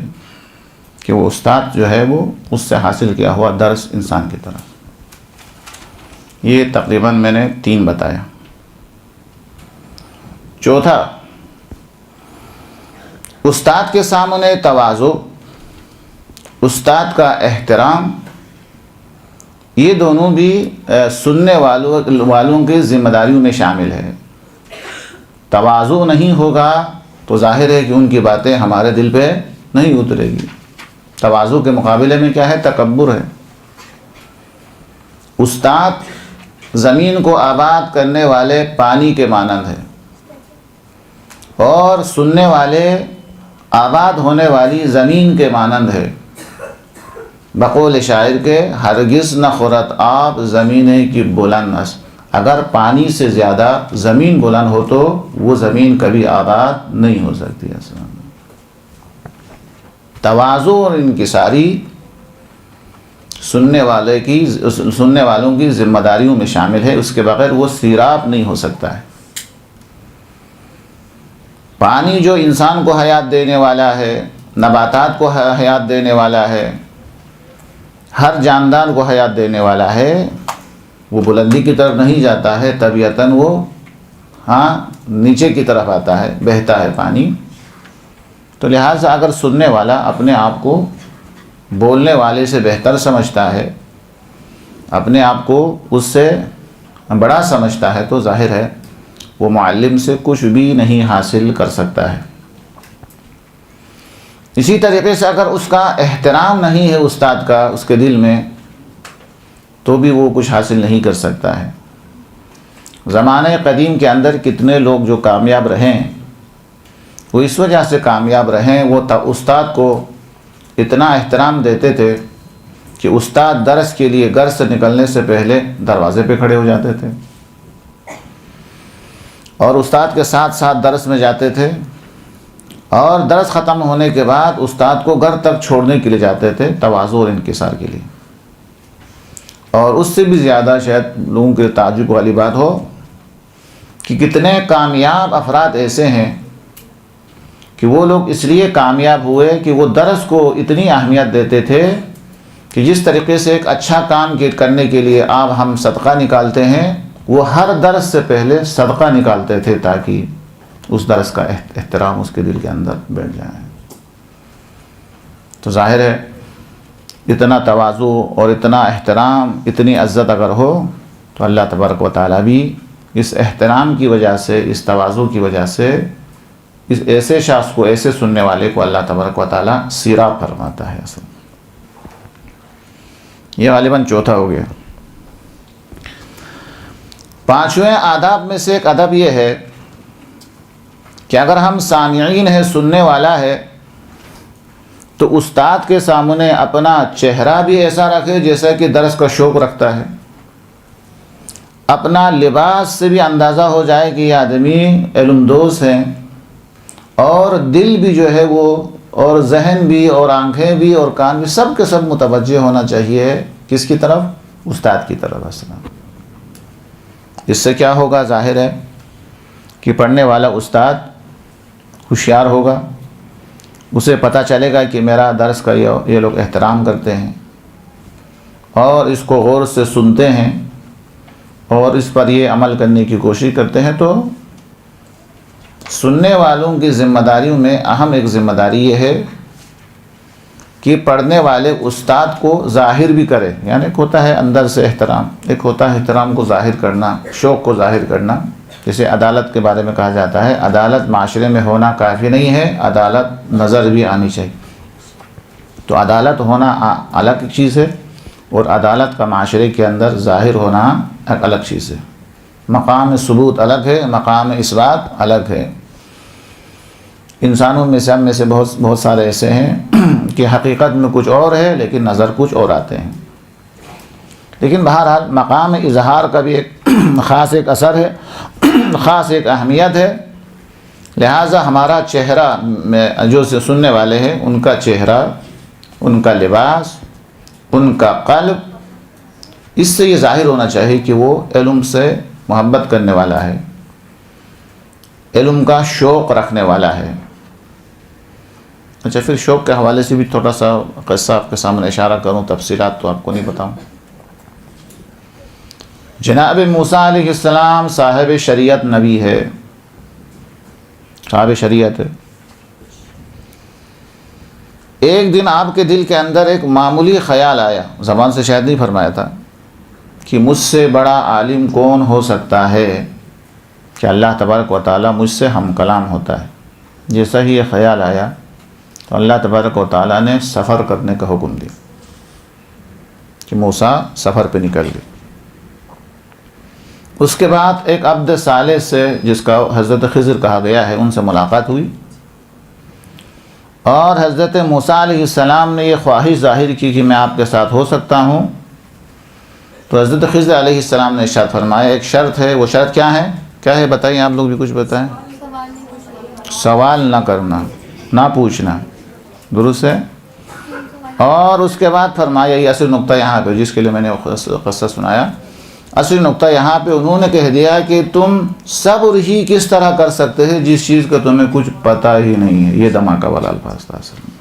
کہ وہ استاد جو ہے وہ اس سے حاصل کیا ہوا درس انسان کی طرف۔ یہ تقریباً میں نے 3 بتایا۔ چوتھا، استاد کے سامنے تواضع، استاد کا احترام، یہ دونوں بھی سننے والوں کی ذمہ داریوں میں شامل ہے۔ تواضع نہیں ہوگا تو ظاہر ہے کہ ان کی باتیں ہمارے دل پہ نہیں اترے گی۔ تواضع کے مقابلے میں کیا ہے؟ تکبر ہے۔ استاد زمین کو آباد کرنے والے پانی کے مانند ہے اور سننے والے آباد ہونے والی زمین کے مانند ہے۔ بقول شاعر کے ہرگز نہ خورد آب زمینے کی بلند است، اگر پانی سے زیادہ زمین بلند ہو تو وہ زمین کبھی آباد نہیں ہو سکتی۔ تواضع اور انکساری سننے والوں کی ذمہ داریوں میں شامل ہے، اس کے بغیر وہ سیراب نہیں ہو سکتا ہے۔ پانی جو انسان کو حیات دینے والا ہے، نباتات کو حیات دینے والا ہے، ہر جاندار کو حیات دینے والا ہے، وہ بلندی کی طرف نہیں جاتا ہے، طبیعتاً وہ نیچے کی طرف آتا ہے، بہتا ہے پانی۔ تو لہٰذا اگر سننے والا اپنے آپ کو بولنے والے سے بہتر سمجھتا ہے، اپنے آپ کو اس سے بڑا سمجھتا ہے، تو ظاہر ہے وہ معلم سے کچھ بھی نہیں حاصل کر سکتا ہے۔ اسی طریقے سے اگر اس کا احترام نہیں ہے استاد کا اس کے دل میں، تو بھی وہ کچھ حاصل نہیں کر سکتا ہے۔ زمانہ قدیم کے اندر کتنے لوگ جو کامیاب رہیں، وہ اس وجہ سے کامیاب رہیں، وہ استاد کو اتنا احترام دیتے تھے کہ استاد درس کے لیے گھر سے نکلنے سے پہلے دروازے پہ کھڑے ہو جاتے تھے، اور استاد کے ساتھ ساتھ درس میں جاتے تھے، اور درس ختم ہونے کے بعد استاد کو گھر تک چھوڑنے کے لیے جاتے تھے، تواضع اور انکسار کے لیے۔ اور اس سے بھی زیادہ شاید لوگوں کے تعجب والی بات ہو کہ کتنے کامیاب افراد ایسے ہیں کہ وہ لوگ اس لیے کامیاب ہوئے کہ وہ درس کو اتنی اہمیت دیتے تھے کہ جس طریقے سے ایک اچھا کام کرنے کے لیے ہم صدقہ نکالتے ہیں، وہ ہر درس سے پہلے صدقہ نکالتے تھے تاکہ اس درس کا احترام اس کے دل کے اندر بیٹھ جائے۔ تو ظاہر ہے اتنا تواضع اور اتنا احترام، اتنی عزت اگر ہو تو اللہ تبارک و تعالیٰ بھی اس احترام کی وجہ سے، اس تواضع کی وجہ سے اس ایسے شخص کو، ایسے سننے والے کو اللہ تبارک و تعالیٰ سیراب فرماتا ہے۔ اصل یہ غالباً چوتھا ہو گیا۔ پانچویں آداب میں سے ایک ادب یہ ہے کہ اگر ہم سامعین ہیں، سننے والا ہے، تو استاد کے سامنے اپنا چہرہ بھی ایسا رکھے جیسا کہ درس کا شوق رکھتا ہے، اپنا لباس سے بھی اندازہ ہو جائے کہ یہ آدمی علم دوز ہیں، اور دل بھی جو ہے وہ، اور ذہن بھی، اور آنکھیں بھی، اور کان بھی، سب کے سب متوجہ ہونا چاہیے کس کی طرف؟ استاد کی طرف۔ اصلا اس سے کیا ہوگا؟ ظاہر ہے کہ پڑھنے والا استاد ہوشیار ہوگا، اسے پتہ چلے گا کہ میرا درس کا یہ لوگ احترام کرتے ہیں، اور اس کو غور سے سنتے ہیں، اور اس پر یہ عمل کرنے کی کوشش کرتے ہیں۔ تو سننے والوں کی ذمہ داریوں میں اہم ایک ذمہ داری یہ ہے کہ پڑھنے والے استاد کو ظاہر بھی کرے، یعنی ایک ہوتا ہے اندر سے احترام، ایک ہوتا ہے احترام کو ظاہر کرنا، شوق کو ظاہر کرنا۔ جیسے عدالت کے بارے میں کہا جاتا ہے، عدالت معاشرے میں ہونا کافی نہیں ہے، عدالت نظر بھی آنی چاہیے۔ تو عدالت ہونا الگ چیز ہے، اور عدالت کا معاشرے کے اندر ظاہر ہونا ایک الگ چیز ہے۔ مقام ثبوت الگ ہے، مقام اثبات الگ ہے۔ انسانوں میں سے ہم میں سے بہت سارے ایسے ہیں کہ حقیقت میں کچھ اور ہے لیکن نظر کچھ اور آتے ہیں۔ لیکن بہرحال مقام اظہار کا بھی ایک خاص ایک اثر ہے، خاص ایک اہمیت ہے۔ لہٰذا ہمارا چہرہ میں جو سننے والے ہیں، ان کا چہرہ، ان کا لباس، ان کا قلب، اس سے یہ ظاہر ہونا چاہیے کہ وہ علم سے محبت کرنے والا ہے، علم کا شوق رکھنے والا ہے۔ اچھا، پھر شوق کے حوالے سے بھی تھوڑا سا قصہ آپ کے سامنے اشارہ کروں، تفصیلات تو آپ کو نہیں بتاؤں۔ جناب موسیٰ علیہ السلام صاحب شریعت نبی ہے، صاحب شریعت ہے۔ ایک دن آپ کے دل کے اندر ایک معمولی خیال آیا، زبان سے شاید نہیں فرمایا تھا، کہ مجھ سے بڑا عالم کون ہو سکتا ہے کہ اللہ تبارک و تعالیٰ مجھ سے ہم کلام ہوتا ہے۔ جیسا ہی یہ خیال آیا تو اللہ تبارک و تعالیٰ نے سفر کرنے کا حکم دیا کہ موسیٰ سفر پہ نکل گئے۔ اس کے بعد ایک عبد صالح سے، جس کا حضرت خضر کہا گیا ہے، ان سے ملاقات ہوئی، اور حضرت موسیٰ علیہ السلام نے یہ خواہش ظاہر کی کہ میں آپ کے ساتھ ہو سکتا ہوں۔ تو حضرت خضر علیہ السلام نے ارشاد فرمایا، ایک شرط ہے، وہ شرط کیا ہے؟ کیا ہے بتائیں، آپ لوگ بھی کچھ بتائیں۔ سوال نہ کرنا، نہ پوچھنا، درست ہے؟ اور اس کے بعد فرمایا، یہ اصل نقطہ یہاں پہ جس کے لیے میں نے قصہ سنایا، اصل نقطہ یہاں پہ انہوں نے کہہ دیا کہ تم صبر ہی کس طرح کر سکتے ہیں جس چیز کا تمہیں کچھ پتہ ہی نہیں ہے۔ یہ دھماکہ والا الفاظ تھا اصل میں۔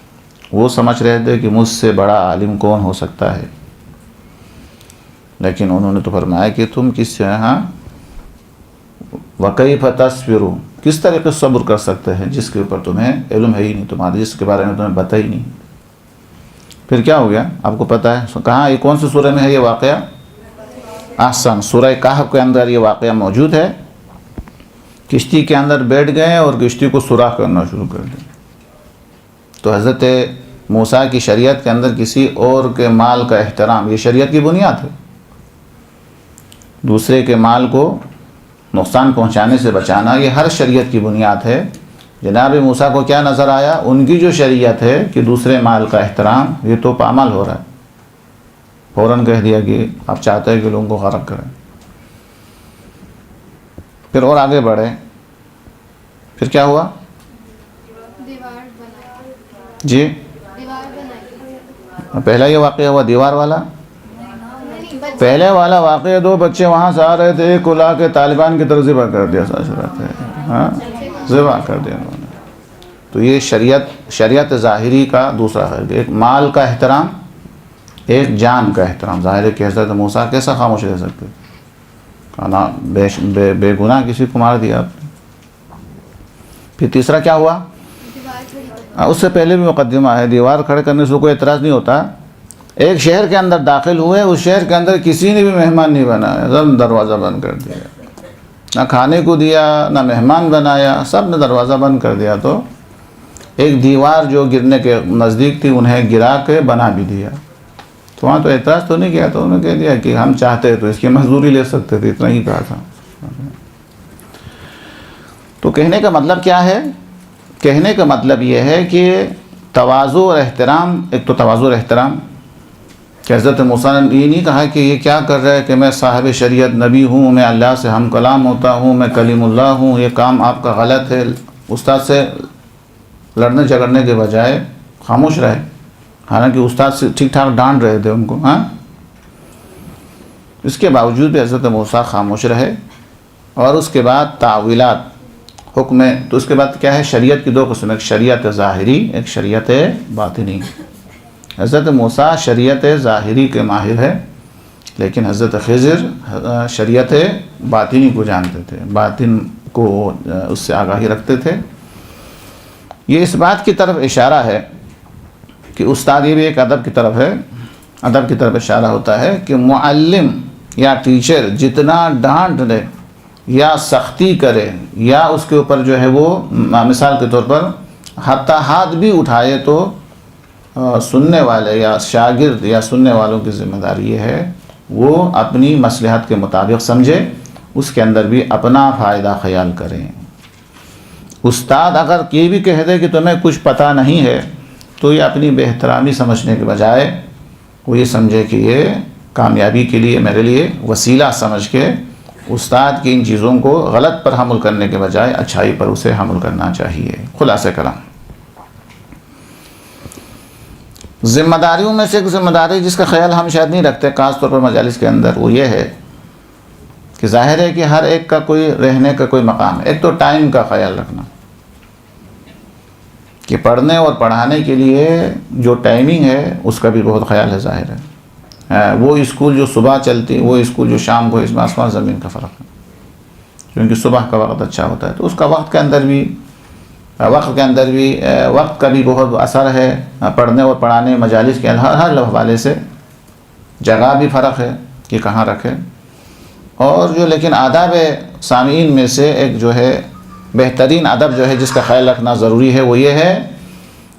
وہ سمجھ رہے تھے کہ مجھ سے بڑا عالم کون ہو سکتا ہے، لیکن انہوں نے تو فرمایا کہ تم کس سے ہاں وَكَيْفَ تَصْبِرُ، کس طریقے سے صبر کر سکتے ہیں جس کے اوپر تمہیں علم ہے ہی نہیں، تمہارے جس کے بارے میں تمہیں پتہ ہی نہیں۔ پھر کیا ہو گیا آپ کو پتہ ہے کہاں، یہ کون سی سورہ میں ہے یہ واقعہ؟ احسن، سورہ کہف کے اندر یہ واقعہ موجود ہے۔ کشتی کے اندر بیٹھ گئے اور کشتی کو سوراخ کرنا شروع کر دیا۔ تو حضرت موسیٰ کی شریعت کے اندر کسی اور کے مال کا احترام، یہ شریعت کی بنیاد ہے۔ دوسرے کے مال کو نقصان پہنچانے سے بچانا یہ ہر شریعت کی بنیاد ہے۔ جناب موسیٰ کو کیا نظر آیا؟ ان کی جو شریعت ہے کہ دوسرے مال کا احترام، یہ تو پامال ہو رہا ہے۔ فوراً کہہ دیا کہ آپ چاہتے ہیں کہ لوگوں کو غرق کریں۔ پھر اور آگے بڑھے، پھر کیا ہوا؟ جی پہلا یہ واقعہ ہوا دیوار والا۔ پہلے والا واقعہ دو بچے وہاں سے آ رہے تھے، ایک کو لا کے طالبان کی طرف ذبح کر دیا، ہاں ذبح کر دیا انہوں نے۔ تو یہ شریعت ظاہری کا دوسرا ہے، ایک مال کا احترام، ایک جان کا احترام۔ ظاہر ہے کہ حضرت موسیٰ کیسا خاموش رہ سکتے؟ کہنا بے گناہ کسی کو مار دیا آپ نے۔ پھر تیسرا کیا ہوا؟ اس سے پہلے بھی مقدمہ ہے، دیوار کھڑے کرنے سے کوئی اعتراض نہیں ہوتا۔ ایک شہر کے اندر داخل ہوئے، اس شہر کے اندر کسی نے بھی مہمان نہیں بنایا، سب دروازہ بند کر دیا، نہ کھانے کو دیا نہ مہمان بنایا، سب نے دروازہ بند کر دیا۔ تو ایک دیوار جو گرنے کے نزدیک تھی انہیں گرا کے بنا بھی دیا۔ تو وہاں تو اعتراض تو نہیں کیا، تو انہوں نے کہہ دیا کہ ہم چاہتے تو اس کی مزدوری لے سکتے تھے، اتنا ہی کہا تھا۔ تو کہنے کا مطلب کیا ہے؟ کہنے کا مطلب یہ ہے کہ تواضع اور احترام، ایک تو تواضع اور احترام کہ حضرت موسیٰ نے یہ نہیں کہا کہ یہ کیا کر رہا ہے کہ میں صاحب شریعت نبی ہوں، میں اللہ سے ہم کلام ہوتا ہوں، میں کلیم اللہ ہوں، یہ کام آپ کا غلط ہے۔ استاد سے لڑنے جھگڑنے کے بجائے خاموش رہے، حالانکہ استاد سے ٹھیک ٹھاک ڈانٹ رہے تھے ان کو، ہاں اس کے باوجود بھی حضرت موسیٰ خاموش رہے۔ اور اس کے بعد تعویلات حکم، تو اس کے بعد کیا ہے؟ شریعت کی دو قسم، ایک شریعت ظاہری، ایک شریعت باطنی۔ حضرت موسیٰ شریعت ظاہری کے ماہر ہے، لیکن حضرت خضر شریعت باطنی کو جانتے تھے، باطن کو اس سے آگاہی رکھتے تھے۔ یہ اس بات کی طرف اشارہ ہے کہ استاد، یہ بھی ایک ادب کی طرف ہے، ادب کی طرف اشارہ ہوتا ہے کہ معلم یا ٹیچر جتنا ڈانٹ دے یا سختی کرے یا اس کے اوپر جو ہے وہ مثال کے طور پر حتی ہاتھ بھی اٹھائے، تو سننے والے یا شاگرد یا سننے والوں کی ذمہ داری یہ ہے وہ اپنی مصلحت کے مطابق سمجھے، اس کے اندر بھی اپنا فائدہ خیال کریں۔ استاد اگر یہ بھی کہہ دے کہ تمہیں کچھ پتہ نہیں ہے، تو یہ اپنی بے احترامی سمجھنے کے بجائے وہ یہ سمجھے کہ یہ کامیابی کے لیے میرے لیے وسیلہ سمجھ کے استاد کی ان چیزوں کو غلط پر حمل کرنے کے بجائے اچھائی پر اسے حمل کرنا چاہیے۔ خلاصہ کلام، ذمہ داریوں میں سے ایک ذمہ داری جس کا خیال ہم شاید نہیں رکھتے خاص طور پر مجالس کے اندر، وہ یہ ہے کہ ظاہر ہے کہ ہر ایک کا کوئی رہنے کا کوئی مقام ہے۔ ایک تو ٹائم کا خیال رکھنا کہ پڑھنے اور پڑھانے کے لیے جو ٹائمنگ ہے اس کا بھی بہت خیال ہے۔ ظاہر ہے وہ اسکول جو صبح چلتی، وہ اسکول جو شام کو، اس میں آسمان زمین کا فرق ہے، کیونکہ صبح کا وقت اچھا ہوتا ہے، تو اس کا وقت کے اندر بھی وقت کا بھی بہت اثر ہے۔ پڑھنے اور پڑھانے مجالس کے ہر حوالے سے جگہ بھی فرق ہے کہ کہاں رکھے۔ اور جو لیکن آداب سامعین میں سے ایک جو ہے بہترین ادب جو ہے جس کا خیال رکھنا ضروری ہے، وہ یہ ہے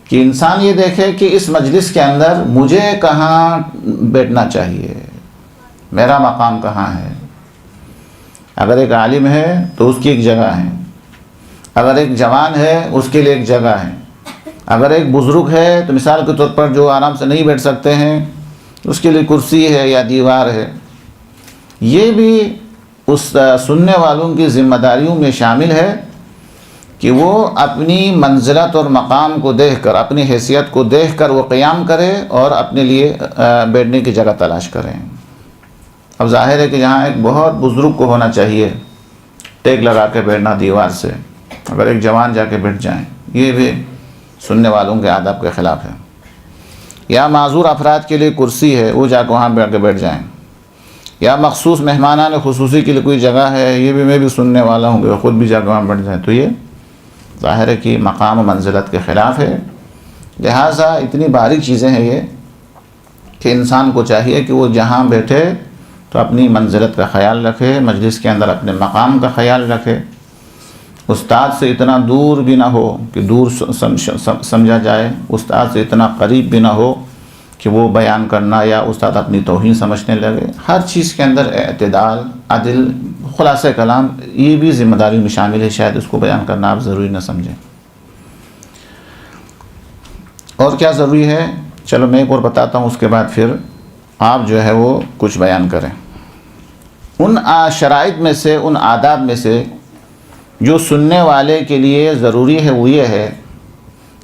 کہ انسان یہ دیکھے کہ اس مجلس کے اندر مجھے کہاں بیٹھنا چاہیے، میرا مقام کہاں ہے۔ اگر ایک عالم ہے تو اس کی ایک جگہ ہے، اگر ایک جوان ہے اس کے لیے ایک جگہ ہے، اگر ایک بزرگ ہے تو مثال کے طور پر جو آرام سے نہیں بیٹھ سکتے ہیں اس کے لیے کرسی ہے یا دیوار ہے۔ یہ بھی اس سننے والوں کی ذمہ داریوں میں شامل ہے کہ وہ اپنی منزلت اور مقام کو دیکھ کر، اپنی حیثیت کو دیکھ کر وہ قیام کرے اور اپنے لیے بیٹھنے کی جگہ تلاش کریں۔ اب ظاہر ہے کہ جہاں ایک بہت بزرگ کو ہونا چاہیے ٹیک لگا کے بیٹھنا دیوار سے، اگر ایک جوان جا کے بیٹھ جائیں، یہ بھی سننے والوں کے آداب کے خلاف ہے۔ یا معذور افراد کے لیے کرسی ہے، وہ جا کے وہاں بیٹھ کے بیٹھ جائیں، یا مخصوص مہمانان خصوصی کے لیے کوئی جگہ ہے، یہ بھی میں بھی سننے والا ہوں کہ خود بھی جا کے وہاں بیٹھ جائیں، تو یہ ظاہر ہے کہ مقام و منزلت کے خلاف ہے۔ لہٰذا اتنی باریک چیزیں ہیں یہ کہ انسان کو چاہیے کہ وہ جہاں بیٹھے تو اپنی منزلت کا خیال رکھے، مجلس کے اندر اپنے مقام کا خیال رکھے، استاد سے اتنا دور بھی نہ ہو کہ دور سمجھا جائے، استاد سے اتنا قریب بھی نہ ہو کہ وہ بیان کرنا یا استاد اپنی توہین سمجھنے لگے۔ ہر چیز کے اندر اعتدال، عدل، خلاصہ کلام، یہ بھی ذمہ داری میں شامل ہے، شاید اس کو بیان کرنا آپ ضروری نہ سمجھیں۔ اور کیا ضروری ہے؟ چلو میں ایک اور بتاتا ہوں، اس کے بعد پھر آپ جو ہے وہ کچھ بیان کریں۔ ان شرائط میں سے، ان آداب میں سے جو سننے والے کے لیے ضروری ہے وہ یہ ہے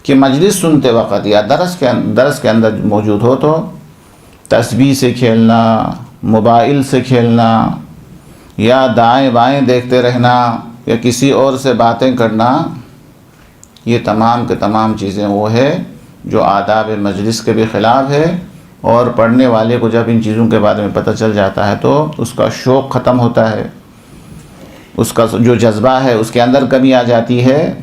کہ مجلس سنتے وقت یا درس کے اندر موجود ہو تو تسبیح سے کھیلنا، موبائل سے کھیلنا، یا دائیں بائیں دیکھتے رہنا، یا کسی اور سے باتیں کرنا، یہ تمام کے تمام چیزیں وہ ہے جو آداب مجلس کے بھی خلاف ہے، اور پڑھنے والے کو جب ان چیزوں کے بارے میں پتہ چل جاتا ہے تو اس کا شوق ختم ہوتا ہے، اس کا جو جذبہ ہے اس کے اندر کمی آ جاتی ہے۔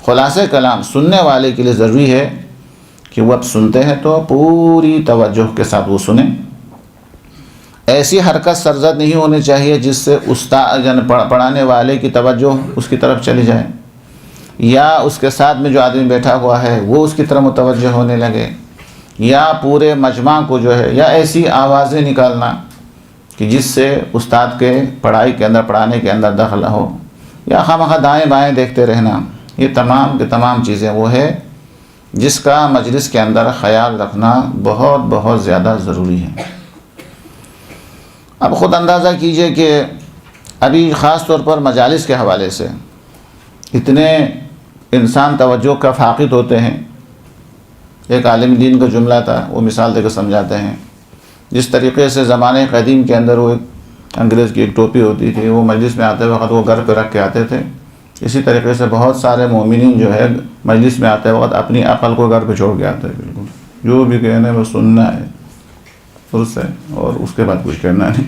خلاصہ کلام سننے والے کے لیے ضروری ہے کہ وہ اب سنتے ہیں تو پوری توجہ کے ساتھ وہ سنیں، ایسی حرکت سرزد نہیں ہونی چاہیے جس سے استاد یعنی پڑھانے والے کی توجہ اس کی طرف چلی جائے، یا اس کے ساتھ میں جو آدمی بیٹھا ہوا ہے وہ اس کی طرف متوجہ ہونے لگے، یا پورے مجمع کو جو ہے، یا ایسی آوازیں نکالنا کہ جس سے استاد کے پڑھائی کے اندر، پڑھانے کے اندر دخل ہو، یا خواہ دائیں بائیں دیکھتے رہنا، یہ تمام کے تمام چیزیں وہ ہے جس کا مجلس کے اندر خیال رکھنا بہت بہت زیادہ ضروری ہے۔ اب خود اندازہ کیجئے کہ ابھی خاص طور پر مجالس کے حوالے سے اتنے انسان توجہ کا فاقد ہوتے ہیں۔ ایک عالم دین کا جملہ تھا، وہ مثال دے کر سمجھاتے ہیں، جس طریقے سے زمانے قدیم کے اندر وہ ایک انگریز کی ایک ٹوپی ہوتی تھی، وہ مجلس میں آتے وقت وہ گھر پہ رکھ کے آتے تھے، اسی طریقے سے بہت سارے مومنین جو ہے مجلس میں آتے وقت اپنی عقل کو گھر پہ چھوڑ کے آتے ہیں، بالکل جو بھی کہنا ہے وہ سننا ہے اس سے، اور اس کے بعد کچھ کرنا نہیں۔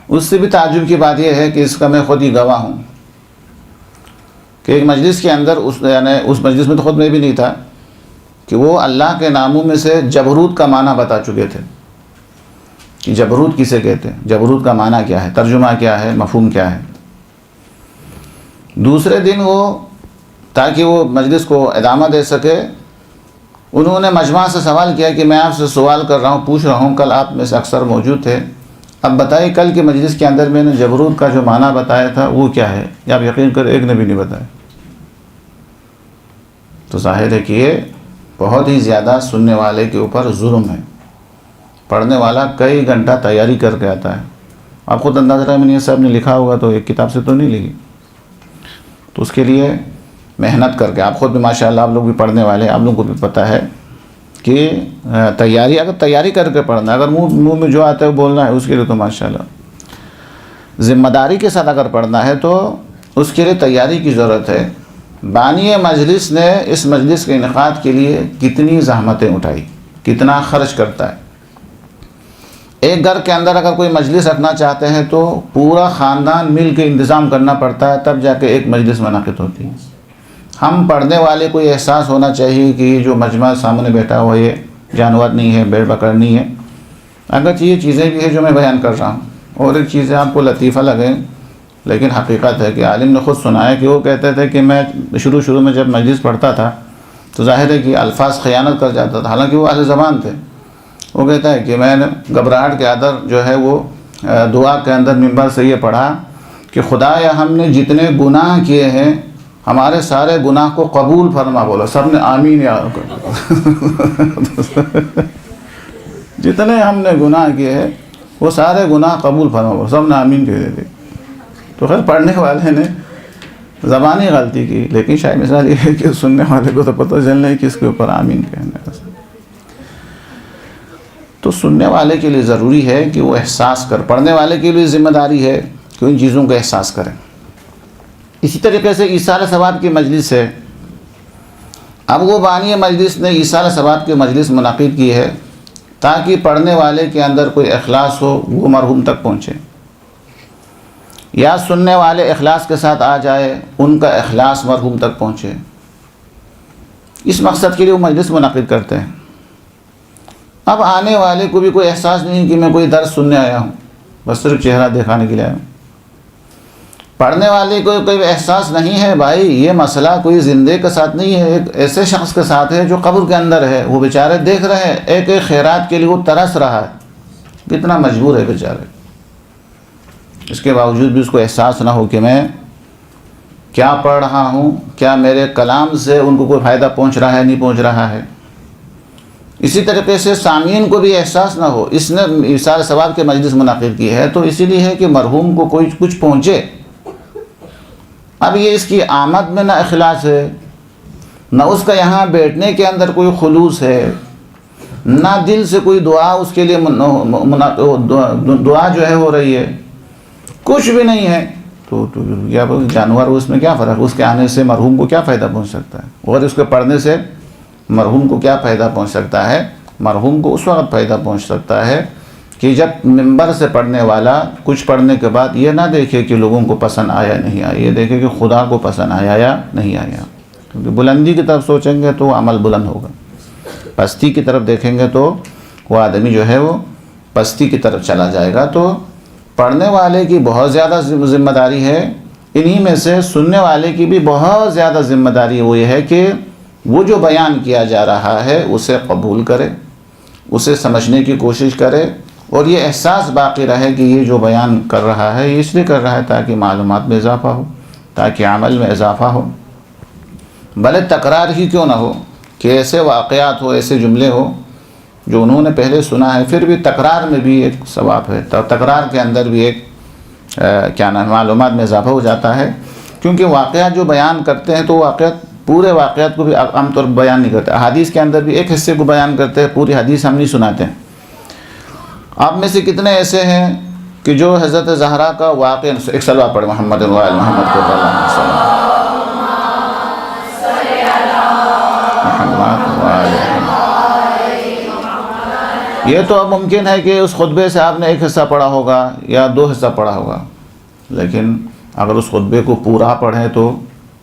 اس سے بھی تعجب کی بات یہ ہے کہ اس کا میں خود ہی گواہ ہوں کہ ایک مجلس کے اندر یعنی اس مجلس میں تو خود میں بھی نہیں تھا کہ وہ اللہ کے ناموں میں سے جبروت کا معنی بتا چکے تھے کہ جبروت کسے کہتے ہیں، جبروت کا معنی کیا ہے، ترجمہ کیا ہے، مفہوم کیا ہے۔ دوسرے دن وہ تاکہ وہ مجلس کو ادامہ دے سکے، انہوں نے مجمع سے سوال کیا کہ میں آپ سے سوال کر رہا ہوں، پوچھ رہا ہوں، کل آپ میں سے اکثر موجود تھے، اب بتائیے کل کے مجلس کے اندر میں نے جبروت کا جو معنی بتایا تھا وہ کیا ہے؟ یا آپ یقین کریں ایک نے بھی نہیں بتایا۔ تو ظاہر ہے کہ یہ بہت ہی زیادہ سننے والے کے اوپر ظلم ہے۔ پڑھنے والا کئی گھنٹہ تیاری کر کے آتا ہے، آپ خود اندازہ رحمانی صاحب نے لکھا ہوگا تو ایک کتاب سے تو نہیں لکھی، تو اس کے لیے محنت کر کے، آپ خود بھی ماشاءاللہ آپ لوگ بھی پڑھنے والے، آپ لوگوں کو بھی پتہ ہے کہ تیاری، اگر تیاری کر کے پڑھنا، اگر منہ میں جو آتا ہے وہ بولنا ہے، اس کے لیے تو ماشاءاللہ ذمہ داری کے ساتھ اگر پڑھنا ہے تو اس کے لیے تیاری کی ضرورت ہے۔ بانی مجلس نے اس مجلس کے انعقاد کے لیے کتنی زحمتیں اٹھائی، کتنا خرچ کرتا ہے۔ ایک گھر کے اندر اگر کوئی مجلس رکھنا چاہتے ہیں تو پورا خاندان مل کے انتظام کرنا پڑتا ہے، تب جا کے ایک مجلس منعقد ہوتی ہے۔ ہم پڑھنے والے کو یہ احساس ہونا چاہیے کہ یہ جو مجمع سامنے بیٹھا ہوا یہ جانور نہیں ہے، بھیڑ بکر نہیں ہے، اگرچہ یہ چیزیں بھی ہیں جو میں بیان کر رہا ہوں، اور ایک چیزیں آپ کو لطیفہ لگیں لیکن حقیقت ہے کہ عالم نے خود سنایا کہ وہ کہتے تھے کہ میں شروع میں جب مجلس پڑھتا تھا تو ظاہر ہے کہ الفاظ خیانت کر جاتا تھا، حالانکہ وہ اہل زبان تھے۔ وہ کہتا ہے کہ میں نے گھبراہٹ کے اندر جو ہے وہ دعا کے اندر منبر سے یہ پڑھا کہ خدایا ہم نے جتنے گناہ کیے ہیں ہمارے سارے گناہ کو قبول فرما، بولا سب نے آمین یا جتنے ہم نے گناہ کیے ہیں وہ سارے گناہ قبول فرما، بولا سب نے آمین کہہ دیتے۔ تو خیر پڑھنے والے نے زبانی غلطی کی، لیکن شاید مثال یہ ہے کہ سننے والے کو تو پتہ چل نہیں کہ اس کے اوپر آمین کہنا ہے۔ تو سننے والے کے لیے ضروری ہے کہ وہ احساس کر، پڑھنے والے کے لیے ذمہ داری ہے کہ ان چیزوں کا احساس کریں۔ اسی طریقے سے ایصال ثواب کی مجلس ہے، اب وہ بانی مجلس نے ایصال ثواب کی مجلس منعقد کی ہے تاکہ پڑھنے والے کے اندر کوئی اخلاص ہو، وہ مرحوم تک پہنچے، یا سننے والے اخلاص کے ساتھ آ جائے، ان کا اخلاص مرحوم تک پہنچے۔ اس مقصد کے لیے وہ مجلس منعقد کرتے ہیں۔ اب آنے والے کو بھی کوئی احساس نہیں کہ میں کوئی درس سننے آیا ہوں، بس صرف چہرہ دکھانے کے لیے آیا ہوں۔ پڑھنے والے کو کوئی احساس نہیں ہے بھائی یہ مسئلہ کوئی زندے کے ساتھ نہیں ہے، ایک ایسے شخص کے ساتھ ہے جو قبر کے اندر ہے، وہ بیچارے دیکھ رہے ہیں، ایک ایک خیرات کے لیے وہ ترس رہا ہے، کتنا مجبور ہے بیچارے، اس کے باوجود بھی اس کو احساس نہ ہو کہ میں کیا پڑھ رہا ہوں، کیا میرے کلام سے ان کو کوئی فائدہ پہنچ رہا ہے نہیں پہنچ رہا ہے۔ اسی طریقے سے سامعین کو بھی احساس نہ ہو، اس نے ایصال ثواب کے مجلس منعقد کی ہے تو اسی لیے ہے کہ مرحوم کو کوئی کچھ پہنچے۔ اب یہ اس کی آمد میں نہ اخلاص ہے، نہ اس کا یہاں بیٹھنے کے اندر کوئی خلوص ہے، نہ دل سے کوئی دعا اس کے لیے دعا جو ہے ہو رہی ہے، کچھ بھی نہیں ہے، تو کیا جانور اس میں کیا فرق، اس کے آنے سے مرحوم کو کیا فائدہ پہنچ سکتا ہے، اور اس کے پڑھنے سے مرحوم کو کیا فائدہ پہنچ سکتا ہے؟ مرحوم کو اس وقت فائدہ پہنچ سکتا ہے کہ جب منبر سے پڑھنے والا کچھ پڑھنے کے بعد یہ نہ دیکھے کہ لوگوں کو پسند آیا نہیں آیا، یہ دیکھے کہ خدا کو پسند آیا یا نہیں آیا۔ کیونکہ بلندی کی طرف سوچیں گے تو عمل بلند ہوگا، پستی کی طرف دیکھیں گے تو وہ آدمی جو ہے وہ پستی کی طرف چلا جائے گا۔ تو پڑھنے والے کی بہت زیادہ ذمہ داری ہے، انہی میں سے سننے والے کی بھی بہت زیادہ ذمہ داری وہ یہ ہے کہ وہ جو بیان کیا جا رہا ہے اسے قبول کرے، اسے سمجھنے کی کوشش کرے، اور یہ احساس باقی رہے کہ یہ جو بیان کر رہا ہے یہ اس لیے کر رہا ہے تاکہ معلومات میں اضافہ ہو، تاکہ عمل میں اضافہ ہو، بھلے تکرار ہی کیوں نہ ہو، کہ ایسے واقعات ہو، ایسے جملے ہو جو انہوں نے پہلے سنا ہے، پھر بھی تکرار میں بھی ایک ثواب ہے، تکرار کے اندر بھی ایک کیا نام معلومات میں اضافہ ہو جاتا ہے، کیونکہ واقعات جو بیان کرتے ہیں تو واقعات پورے واقعات کو بھی عام طور پر بیان نہیں کرتے، حدیث کے اندر بھی ایک حصے کو بیان کرتے ہیں، پوری حدیث ہم نہیں سناتے ہیں۔ آپ میں سے کتنے ایسے ہیں کہ جو حضرت زہرا کا واقعہ، ایک صلوات پڑھیں محمد وآل محمد کو یہ تو اب ممکن ہے کہ اس خطبے سے آپ نے ایک حصہ پڑھا ہوگا یا دو حصہ پڑھا ہوگا، لیکن اگر اس خطبے کو پورا پڑھیں تو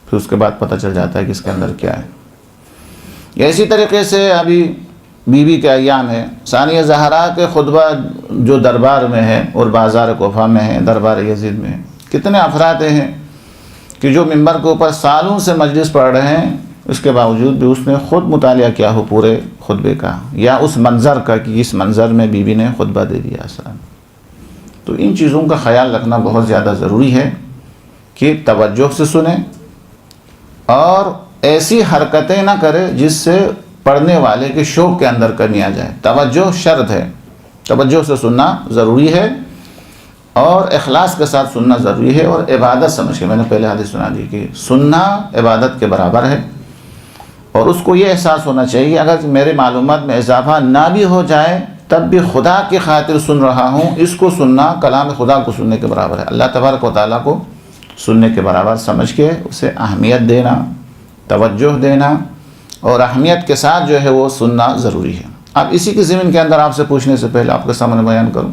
پھر اس کے بعد پتہ چل جاتا ہے کہ اس کے اندر کیا ہے۔ اسی طریقے سے ابھی بی بی کے ایام ہے، ثانیہ زہرا کے خطبہ جو دربار میں ہے اور بازار کوفہ میں ہے، دربار یزید میں ہے، کتنے افراد ہیں کہ جو منبر کے اوپر سالوں سے مجلس پڑھ رہے ہیں، اس کے باوجود بھی اس نے خود مطالعہ کیا ہو پورے خطبے کا یا اس منظر کا کہ اس منظر میں بی بی نے خطبہ دے دیا السلام۔ تو ان چیزوں کا خیال رکھنا بہت زیادہ ضروری ہے کہ توجہ سے سنیں اور ایسی حرکتیں نہ کرے جس سے پڑھنے والے کے شوق کے اندر کمی آ جائے۔ توجہ شرط ہے، توجہ سے سننا ضروری ہے اور اخلاص کے ساتھ سننا ضروری ہے، اور عبادت سمجھ کے، میں نے پہلے حدیث سنا دی کہ سننا عبادت کے برابر ہے، اور اس کو یہ احساس ہونا چاہیے اگر میرے معلومات میں اضافہ نہ بھی ہو جائے تب بھی خدا کی خاطر سن رہا ہوں، اس کو سننا کلام خدا کو سننے کے برابر ہے، اللہ تبارک و تعالیٰ کو سننے کے برابر سمجھ کے اسے اہمیت دینا، توجہ دینا، اور اہمیت کے ساتھ جو ہے وہ سننا ضروری ہے۔ اب اسی کی ضمن کے اندر آپ سے پوچھنے سے پہلے آپ کے سامنے بیان کروں،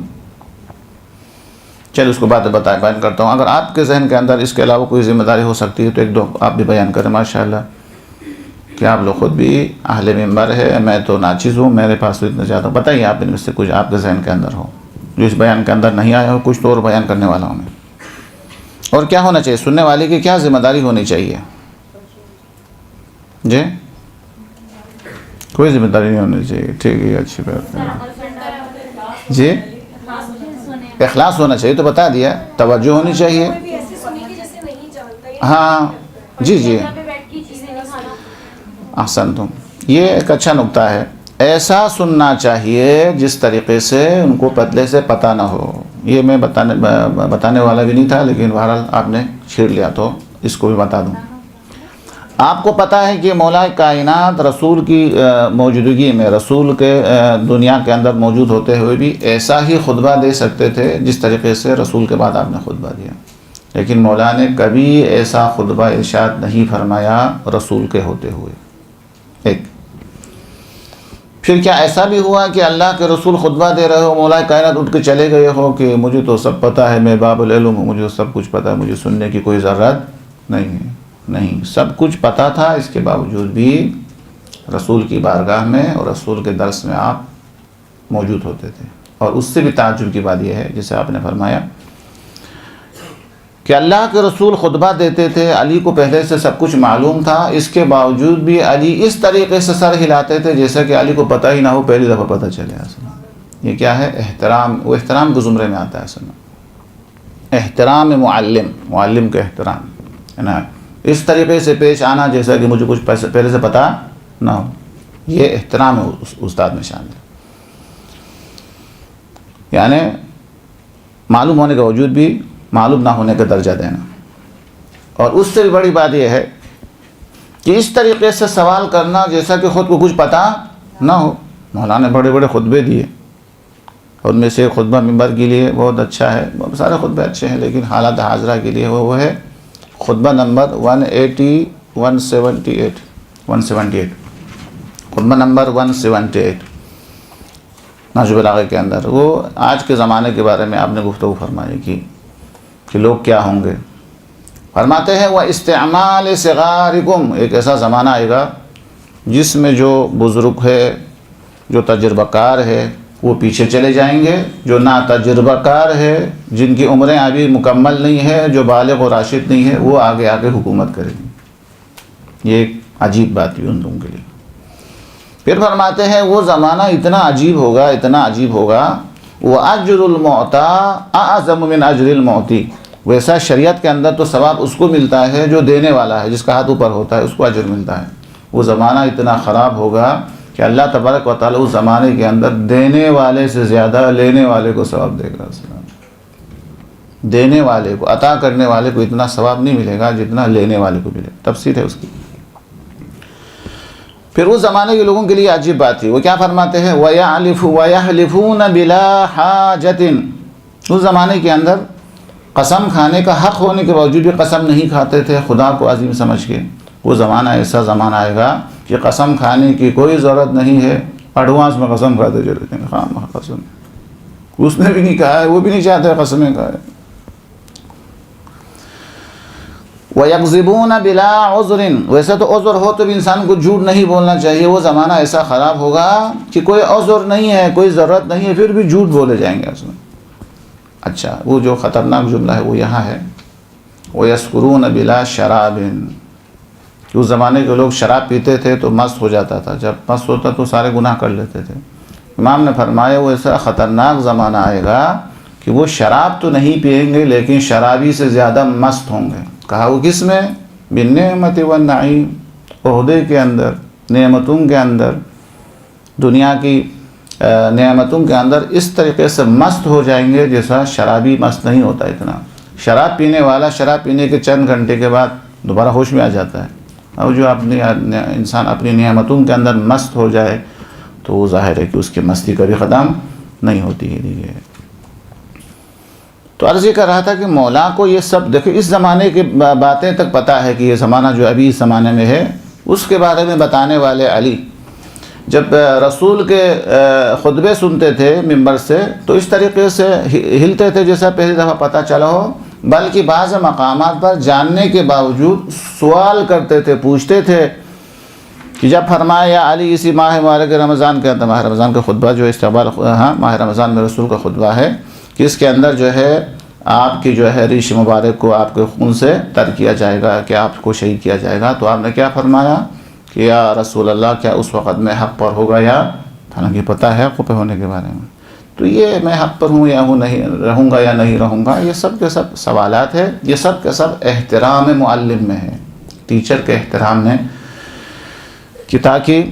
چل اس کو بات بیان کرتا ہوں، اگر آپ کے ذہن کے اندر اس کے علاوہ کوئی ذمہ داری ہو سکتی ہے تو ایک دو آپ بھی بیان کریں ماشاءاللہ، کہ آپ لوگ خود بھی اہل منبر ہے، میں تو ناچیز ہوں، میرے پاس تو اتنا زیادہ، بتائیے آپ ان میں سے کچھ آپ کے ذہن کے اندر ہو جو اس بیان کے اندر نہیں آیا ہو، کچھ تو اور بیان کرنے والا ہوں میں۔ اور کیا ہونا چاہیے، سننے والے کی کیا ذمہ داری ہونی چاہیے؟ جی کوئی ذمہ داری نہیں ہونی چاہیے، ٹھیک ہے، اچھی بات ہے جی۔ اخلاص ہونا چاہیے تو بتا دیا، توجہ ہونی چاہیے، ہاں جی جی احسن تم، یہ ایک اچھا نکتہ ہے، ایسا سننا چاہیے جس طریقے سے ان کو پتلے سے پتہ نہ ہو۔ یہ میں بتانے والا بھی نہیں تھا، لیکن بہرحال آپ نے چھیڑ لیا تو اس کو بھی بتا دوں. آپ کو پتہ ہے کہ مولا کائنات رسول کی موجودگی میں، رسول کے دنیا کے اندر موجود ہوتے ہوئے بھی ایسا ہی خطبہ دے سکتے تھے جس طریقے سے رسول کے بعد آپ نے خطبہ دیا، لیکن مولا نے کبھی ایسا خطبہ ارشاد نہیں فرمایا رسول کے ہوتے ہوئے. ایک پھر کیا ایسا بھی ہوا کہ اللہ کے رسول خطبہ دے رہے ہو، مولا کائنات اٹھ کے چلے گئے ہو کہ مجھے تو سب پتہ ہے، میں باب العلم ہوں، مجھے سب کچھ پتہ ہے، مجھے سننے کی کوئی ضرورت نہیں ہے؟ نہیں، سب کچھ پتہ تھا، اس کے باوجود بھی رسول کی بارگاہ میں اور رسول کے درس میں آپ موجود ہوتے تھے. اور اس سے بھی تعجب کی بات یہ ہے، جسے آپ نے فرمایا کہ اللہ کے رسول خطبہ دیتے تھے، علی کو پہلے سے سب کچھ معلوم تھا، اس کے باوجود بھی علی اس طریقے سے سر ہلاتے تھے جیسا کہ علی کو پتہ ہی نہ ہو، پہلی دفعہ پتہ چلے. اصل یہ کیا ہے؟ احترام. وہ احترام کے زمرے میں آتا ہے اصل میں، احترام معلم کا احترام ہے نا، اس طریقے سے پیش آنا جیسا کہ مجھے کچھ پہلے سے پتہ نہ ہو، یہ احترام ہے استاد میں شامل. یعنی معلوم ہونے کے باوجود بھی معلوم نہ ہونے کا درجہ دینا. اور اس سے بھی بڑی بات یہ ہے کہ اس طریقے سے سوال کرنا جیسا کہ خود کو کچھ پتہ نہ ہو. مولانا نے بڑے بڑے خطبے دیے، ان میں سے خطبہ منبر کے لیے بہت اچھا ہے، سارے خطبے اچھے ہیں، لیکن حالات حاضرہ کے لیے وہ ہے خطبہ نمبر 178 خطبہ نمبر 178 نہج البلاغہ کے اندر. وہ آج کے زمانے کے بارے میں آپ نے گفتگو فرمائی کی کہ لوگ کیا ہوں گے. فرماتے ہیں وَإِسْتِعْمَالِ صِغَارِكُمْ، ایک ایسا زمانہ آئے گا جس میں جو بزرگ ہے، جو تجربہ کار ہے، وہ پیچھے چلے جائیں گے، جو نا تجربہ کار ہے، جن کی عمریں ابھی مکمل نہیں ہے، جو بالغ و راشد نہیں ہے، وہ آگے آگے حکومت کریں گے. یہ ایک عجیب بات ہے ان لوگوں کے لیے. پھر فرماتے ہیں وہ زمانہ اتنا عجیب ہوگا، وَأَجْرُ الْمُعْطَى أَعْظَمُ مِنْ أَجْرِ الْمُعْطِي، ویسا شریعت کے اندر تو ثواب اس کو ملتا ہے جو دینے والا ہے، جس کا ہاتھ اوپر ہوتا ہے اس کو اجر ملتا ہے. وہ زمانہ اتنا خراب ہوگا کہ اللہ تبارک و تعالیٰ اس زمانے کے اندر دینے والے سے زیادہ لینے والے کو ثواب دے گا. دینے والے کو، عطا کرنے والے کو اتنا ثواب نہیں ملے گا جتنا لینے والے کو ملے. تفسیر ہے اس کی. پھر اس زمانے کے لوگوں کے لیے عجیب بات تھی. وہ کیا فرماتے ہیں وَيَحْلِفُونَ بِلَا حَاجَةٍ، اس زمانے کے اندر قسم کھانے کا حق ہونے کے باوجود بھی قسم نہیں کھاتے تھے خدا کو عظیم سمجھ کے. وہ زمانہ ایسا زمانہ آئے گا کہ قسم کھانے کی کوئی ضرورت نہیں ہے، ایڈوانس میں قسم کھاتے چلے جائیں. خام قسم، اس نے بھی نہیں کہا ہے، وہ بھی نہیں چاہتے قسمیں کھائے. وَيَكْذِبُونَ بِلَا عُذْرٍ، ویسے تو عذر ہو تو بھی انسان کو جھوٹ نہیں بولنا چاہیے. وہ زمانہ ایسا خراب ہوگا کہ کوئی عذر نہیں ہے، کوئی ضرورت نہیں ہے، پھر بھی جھوٹ بولے جائیں گے اس میں. اچھا، وہ جو خطرناک جملہ ہے وہ یہاں ہے وَيَسْكُرُونَ بِلَا شَرَابٍ، اس زمانے کے لوگ شراب پیتے تھے تو مست ہو جاتا تھا، جب مست ہوتا تو سارے گناہ کر لیتے تھے. امام نے فرمایا وہ ایسا خطرناک زمانہ آئے گا کہ وہ شراب تو نہیں پئیں گے لیکن شرابی سے زیادہ مست ہوں گے. کہا وہ کس میں؟ بالنعمت والنعیم، عہدے کے اندر، نعمتوں کے اندر، دنیا کی نعمتوں کے اندر اس طریقے سے مست ہو جائیں گے جیسا شرابی مست نہیں ہوتا اتنا. شراب پینے والا شراب پینے کے چند گھنٹے کے بعد دوبارہ ہوش میں آ جاتا ہے، اور جو انسان اپنی نعمتوں کے اندر مست ہو جائے تو وہ ظاہر ہے کہ اس کی مستی کبھی ختم نہیں ہوتی ہے. تو عرض یہ کر رہا تھا کہ مولا کو یہ سب دیکھیں، اس زمانے کی باتیں تک پتہ ہے کہ یہ زمانہ جو ابھی اس زمانے میں ہے اس کے بارے میں بتانے والے علی جب رسول کے خطبے سنتے تھے ممبر سے تو اس طریقے سے ہلتے تھے جیسا پہلی دفعہ پتہ چلا ہو، بلکہ بعض مقامات پر جاننے کے باوجود سوال کرتے تھے، پوچھتے تھے کہ جب فرمایا یا علی اسی ماہ مبارک رمضان کے اندر، ماہ رمضان کا خطبہ جو استقبال، ماہ رمضان میں رسول کا خطبہ ہے کہ اس کے اندر جو ہے آپ کی جو ہے ریش مبارک کو آپ کے خون سے تر کیا جائے گا، کہ آپ کو شہید کیا جائے گا. تو آپ نے کیا فرمایا کہ یا رسول اللہ کیا اس وقت میں حق پر ہوگا، یا حالانکہ پتہ ہے حق پہ ہونے کے بارے میں، تو یہ میں حق پر ہوں یا نہیں رہوں گا یا نہیں رہوں گا، یہ سب کے سب سوالات ہیں. یہ سب کے سب احترام معلم میں ہے، ٹیچر کے احترام میں، کہ تاکہ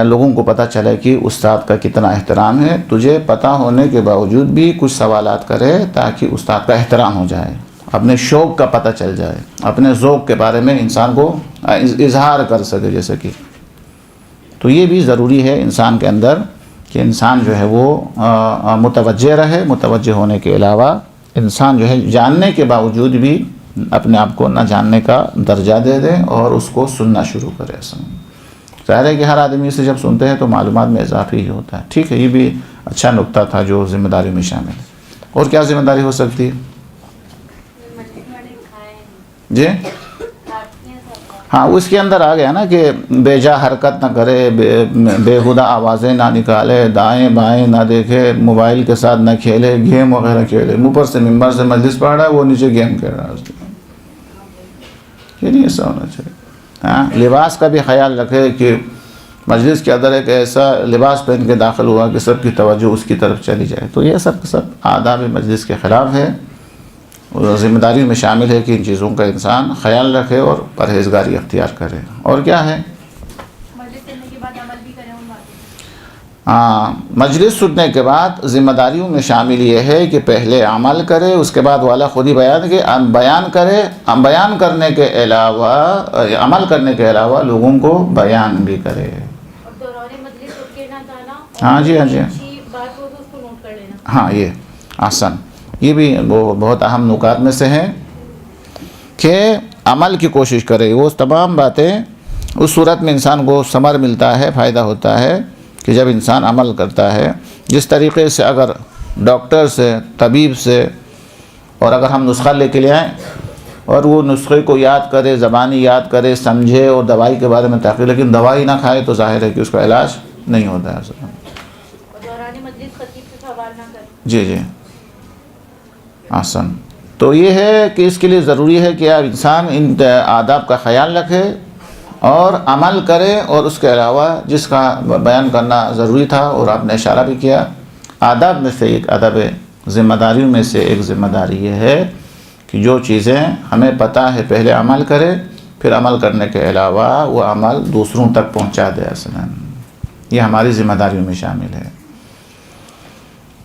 لوگوں کو پتہ چلے کہ استاد کا کتنا احترام ہے. تجھے پتہ ہونے کے باوجود بھی کچھ سوالات کرے تاکہ استاد کا احترام ہو جائے. اپنے شوق کا پتہ چل جائے، اپنے ذوق کے بارے میں انسان کو اظہار کر سکے جیسے کہ. تو یہ بھی ضروری ہے انسان کے اندر کہ انسان جو ہے وہ متوجہ رہے. متوجہ ہونے کے علاوہ انسان جو ہے جاننے کے باوجود بھی اپنے آپ کو نہ جاننے کا درجہ دے دے اور اس کو سننا شروع کرے. ظاہر ہے کہ ہر آدمی سے جب سنتے ہیں تو معلومات میں اضافہ ہی ہوتا ہے. ٹھیک ہے، یہ بھی اچھا نکتہ تھا جو ذمہ داری میں شامل ہے. اور کیا ذمہ داری ہو سکتی ہے؟ جی ہاں، اس کے اندر آ گیا نا کہ بے جا حرکت نہ کرے، بےہودہ آوازیں نہ نکالے، دائیں بائیں نہ دیکھے، موبائل کے ساتھ نہ کھیلے، گیم وغیرہ کھیلے. اوپر سے ممبر سے مجلس پڑھ رہا ہے، وہ نیچے گیم کھیل رہا ہے. یہ نہیں ایسا ہونا چاہیے. ہاں، لباس کا بھی خیال رکھے کہ مجلس کے اندر ایک ایسا لباس پہن کے داخل ہوا کہ سب کی توجہ اس کی طرف چلی جائے. تو یہ سب آداب مجلس کے خلاف ہے. ذمہ داری میں شامل ہے کہ ان چیزوں کا انسان خیال رکھے اور پرہیزگاری اختیار کرے. اور کیا ہے؟ مجلس سننے کے بعد ذمہ داریوں میں شامل یہ ہے کہ پہلے عمل کرے، اس کے بعد والا خود ہی بیان کرے. بیان کرنے کے علاوہ، عمل کرنے کے علاوہ لوگوں کو بیان بھی کرے. ہاں جی ہاں، یہ آسان، یہ بھی وہ بہت اہم نکات میں سے ہیں کہ عمل کی کوشش کرے. وہ تمام باتیں اس صورت میں انسان کو ثمر ملتا ہے، فائدہ ہوتا ہے کہ جب انسان عمل کرتا ہے. جس طریقے سے اگر ڈاکٹر سے، طبیب سے، اور اگر ہم نسخہ لے کے لے آئیں اور وہ نسخے کو یاد کرے، زبانی یاد کرے، سمجھے اور دوائی کے بارے میں تحقیق، لیکن دوائی نہ کھائے تو ظاہر ہے کہ اس کا علاج نہیں ہوتا ہے. جی آسان. تو یہ ہے کہ اس کے لیے ضروری ہے کہ انسان ان آداب کا خیال رکھے اور عمل کرے. اور اس کے علاوہ جس کا بیان کرنا ضروری تھا اور آپ نے اشارہ بھی کیا، آداب میں سے ایک ادب ذمہ داریوں میں سے ایک ذمہ داری یہ ہے کہ جو چیزیں ہمیں پتہ ہے پہلے عمل کرے، پھر عمل کرنے کے علاوہ وہ عمل دوسروں تک پہنچا دے. اصلاً یہ ہماری ذمہ داریوں میں شامل ہے.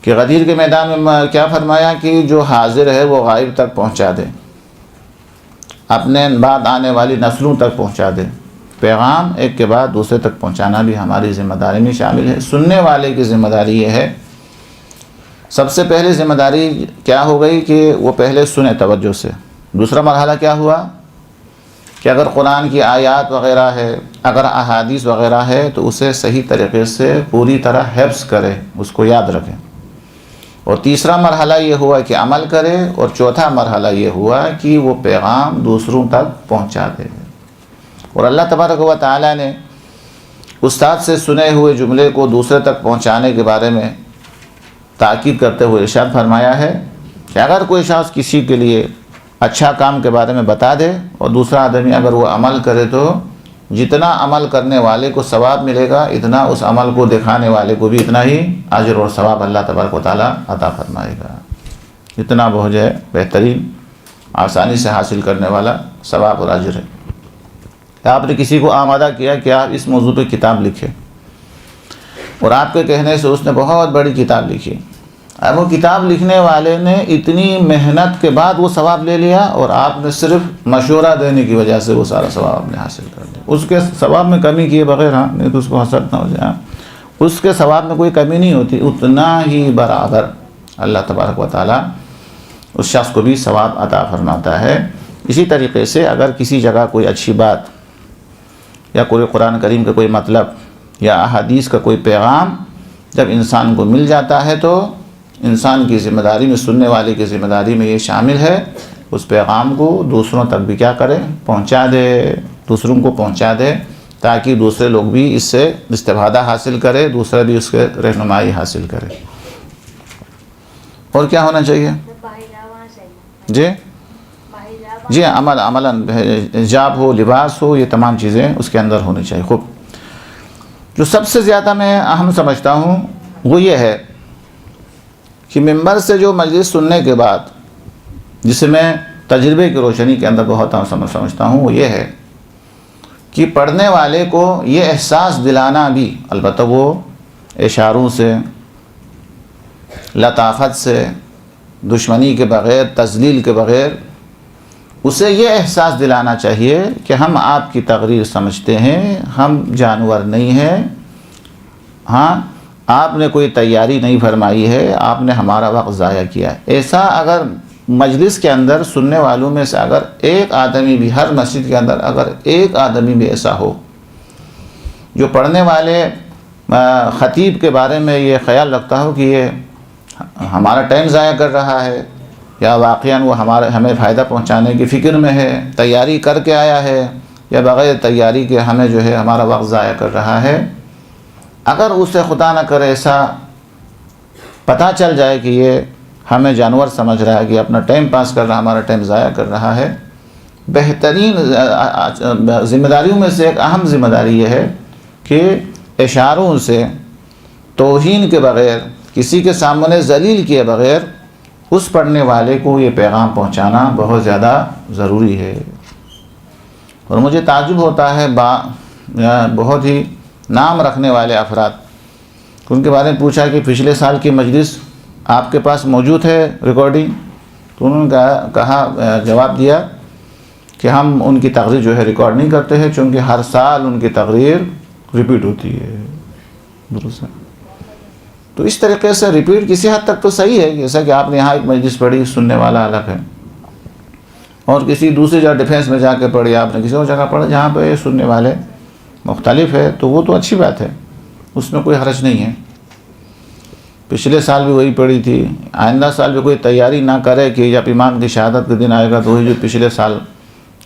کہ غدیر کے میدان میں کیا فرمایا کہ جو حاضر ہے وہ غائب تک پہنچا دے، اپنے بعد آنے والی نسلوں تک پہنچا دے. پیغام ایک کے بعد دوسرے تک پہنچانا بھی ہماری ذمہ داری میں شامل ہے. سننے والے کی ذمہ داری یہ ہے، سب سے پہلے ذمہ داری کیا ہو گئی کہ وہ پہلے سنے توجہ سے. دوسرا مرحلہ کیا ہوا کہ اگر قرآن کی آیات وغیرہ ہے، اگر احادیث وغیرہ ہے تو اسے صحیح طریقے سے پوری طرح حفظ کرے، اس کو یاد رکھے. اور تیسرا مرحلہ یہ ہوا کہ عمل کرے. اور چوتھا مرحلہ یہ ہوا کہ وہ پیغام دوسروں تک پہنچا دے. اور اللہ تبارک و تعالیٰ نے استاد سے سنے ہوئے جملے کو دوسرے تک پہنچانے کے بارے میں تاکید کرتے ہوئے ارشاد فرمایا ہے کہ اگر کوئی شخص کسی کے لیے اچھا کام کے بارے میں بتا دے اور دوسرا آدمی اگر وہ عمل کرے تو جتنا عمل کرنے والے کو ثواب ملے گا، اتنا اس عمل کو دکھانے والے کو بھی اتنا ہی اجر اور ثواب اللہ تبارک و تعالیٰ عطا فرمائے گا. اتنا بہت ہے بہترین، آسانی سے حاصل کرنے والا ثواب اور اجر ہے. آپ نے کسی کو آمادہ کیا کہ آپ اس موضوع پہ کتاب لکھیں، اور آپ کے کہنے سے اس نے بہت بڑی کتاب لکھی. اب وہ کتاب لکھنے والے نے اتنی محنت کے بعد وہ ثواب لے لیا، اور آپ نے صرف مشورہ دینے کی وجہ سے وہ سارا ثواب آپ نے حاصل کر لیا. اس کے ثواب میں کمی کیے بغیر، ہاں نہیں تو اس کو حسرت نہ ہو جائے. اس کے ثواب میں کوئی کمی نہیں ہوتی، اتنا ہی برابر اللہ تبارک و تعالیٰ اس شخص کو بھی ثواب عطا فرماتا ہے. اسی طریقے سے اگر کسی جگہ کوئی اچھی بات یا کوئی قرآن کریم کا کوئی مطلب یا احادیث کا کوئی پیغام جب انسان کو مل جاتا ہے تو انسان کی ذمہ داری میں، سننے والے کی ذمہ داری میں یہ شامل ہے اس پیغام کو دوسروں تک بھی کیا کرے، پہنچا دے، دوسروں کو پہنچا دے، تاکہ دوسرے لوگ بھی اس سے استفادہ حاصل کرے، دوسرا بھی اس کے رہنمائی حاصل کرے. اور کیا ہونا چاہیے؟ جی عملاً حجاب ہو، لباس ہو، یہ تمام چیزیں اس کے اندر ہونی چاہیے. خوب. جو سب سے زیادہ میں اہم سمجھتا ہوں وہ یہ ہے کہ ممبر سے جو مجلس سننے کے بعد، جسے میں تجربے کی روشنی کے اندر بہت سمجھتا ہوں، وہ یہ ہے کہ پڑھنے والے کو یہ احساس دلانا بھی، البتہ وہ اشاروں سے، لطافت سے، دشمنی کے بغیر، تذلیل کے بغیر اسے یہ احساس دلانا چاہیے کہ ہم آپ کی تقریر سمجھتے ہیں، ہم جانور نہیں ہیں، ہاں آپ نے کوئی تیاری نہیں فرمائی ہے، آپ نے ہمارا وقت ضائع کیا ہے۔ ایسا اگر مجلس کے اندر سننے والوں میں سے اگر ایک آدمی بھی، ہر مسجد کے اندر اگر ایک آدمی بھی ایسا ہو جو پڑھنے والے خطیب کے بارے میں یہ خیال رکھتا ہو کہ یہ ہمارا ٹائم ضائع کر رہا ہے، یا واقعاً وہ ہمیں فائدہ پہنچانے کی فکر میں ہے، تیاری کر کے آیا ہے، یا بغیر تیاری کے ہمیں جو ہے ہمارا وقت ضائع کر رہا ہے، اگر اسے خدا نہ کرے ایسا پتہ چل جائے کہ یہ ہمیں جانور سمجھ رہا ہے، کہ اپنا ٹائم پاس کر رہا، ہمارا ٹائم ضائع کر رہا ہے، بہترین ذمہ داریوں میں سے ایک اہم ذمہ داری یہ ہے کہ اشاروں سے، توہین کے بغیر، کسی کے سامنے ذلیل کیے بغیر اس پڑھنے والے کو یہ پیغام پہنچانا بہت زیادہ ضروری ہے۔ اور مجھے تعجب ہوتا ہے بہت ہی نام رکھنے والے افراد، ان کے بارے میں پوچھا کہ پچھلے سال کی مجلس آپ کے پاس موجود ہے ریکارڈنگ؟ تو انہوں نے کہا جواب دیا کہ ہم ان کی تقریر جو ہے ریکارڈ نہیں کرتے ہیں، چونکہ ہر سال ان کی تقریر ریپیٹ ہوتی ہے۔ درست ہے۔ تو اس طریقے سے ریپیٹ کسی حد تک تو صحیح ہے، جیسا کہ آپ نے یہاں ایک مجلس پڑھی، سننے والا الگ ہے، اور کسی دوسری جگہ ڈیفینس میں جا کے پڑھی، آپ نے کسی اور جگہ پڑھا جہاں پہ سننے والے مختلف ہے، تو وہ تو اچھی بات ہے، اس میں کوئی حرج نہیں ہے۔ پچھلے سال بھی وہی پڑھی تھی، آئندہ سال بھی کوئی تیاری نہ کرے کہ جب امام کی شہادت کے دن آئے گا تو وہی جو پچھلے سال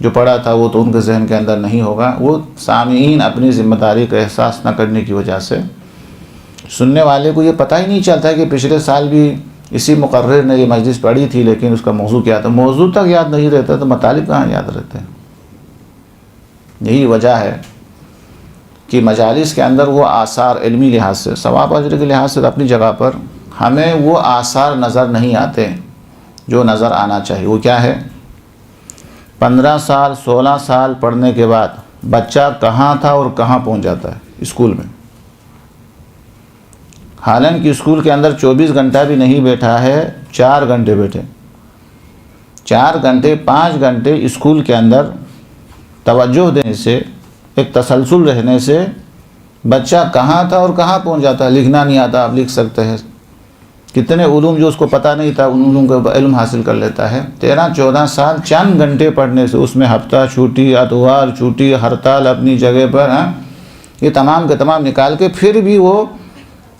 جو پڑھا تھا وہ تو ان کے ذہن کے اندر نہیں ہوگا۔ وہ سامعین اپنی ذمہ داری کا احساس نہ کرنے کی وجہ سے، سننے والے کو یہ پتہ ہی نہیں چلتا کہ پچھلے سال بھی اسی مقرر نے یہ مجلس پڑھی تھی، لیکن اس کا موضوع کیا تھا، موضوع تک یاد نہیں رہتا تو مطالب کہاں یاد رہتے ہیں۔ یہی وجہ ہے کہ مجالس کے اندر وہ آثار علمی لحاظ سے، ثواب اجر کے لحاظ سے اپنی جگہ پر ہمیں وہ آثار نظر نہیں آتے جو نظر آنا چاہیے۔ وہ کیا ہے؟ 15 سال 16 سال پڑھنے کے بعد بچہ کہاں تھا اور کہاں پہنچ جاتا ہے اسکول میں، حالانکہ اسکول کے اندر 24 گھنٹہ بھی نہیں بیٹھا ہے، 4 گھنٹے بیٹھے، 4 گھنٹے 5 گھنٹے اسکول کے اندر توجہ دینے سے، ایک تسلسل رہنے سے بچہ کہاں تھا اور کہاں پہنچ جاتا ہے۔ لکھنا نہیں آتا، آپ لکھ سکتے ہیں، کتنے علوم جو اس کو پتہ نہیں تھا ان علوم کا علم حاصل کر لیتا ہے۔ 13-14 سال چند گھنٹے پڑھنے سے، اس میں ہفتہ چھوٹی، اتوار چھوٹی، ہڑتال اپنی جگہ پر، یہ تمام کے تمام نکال کے پھر بھی وہ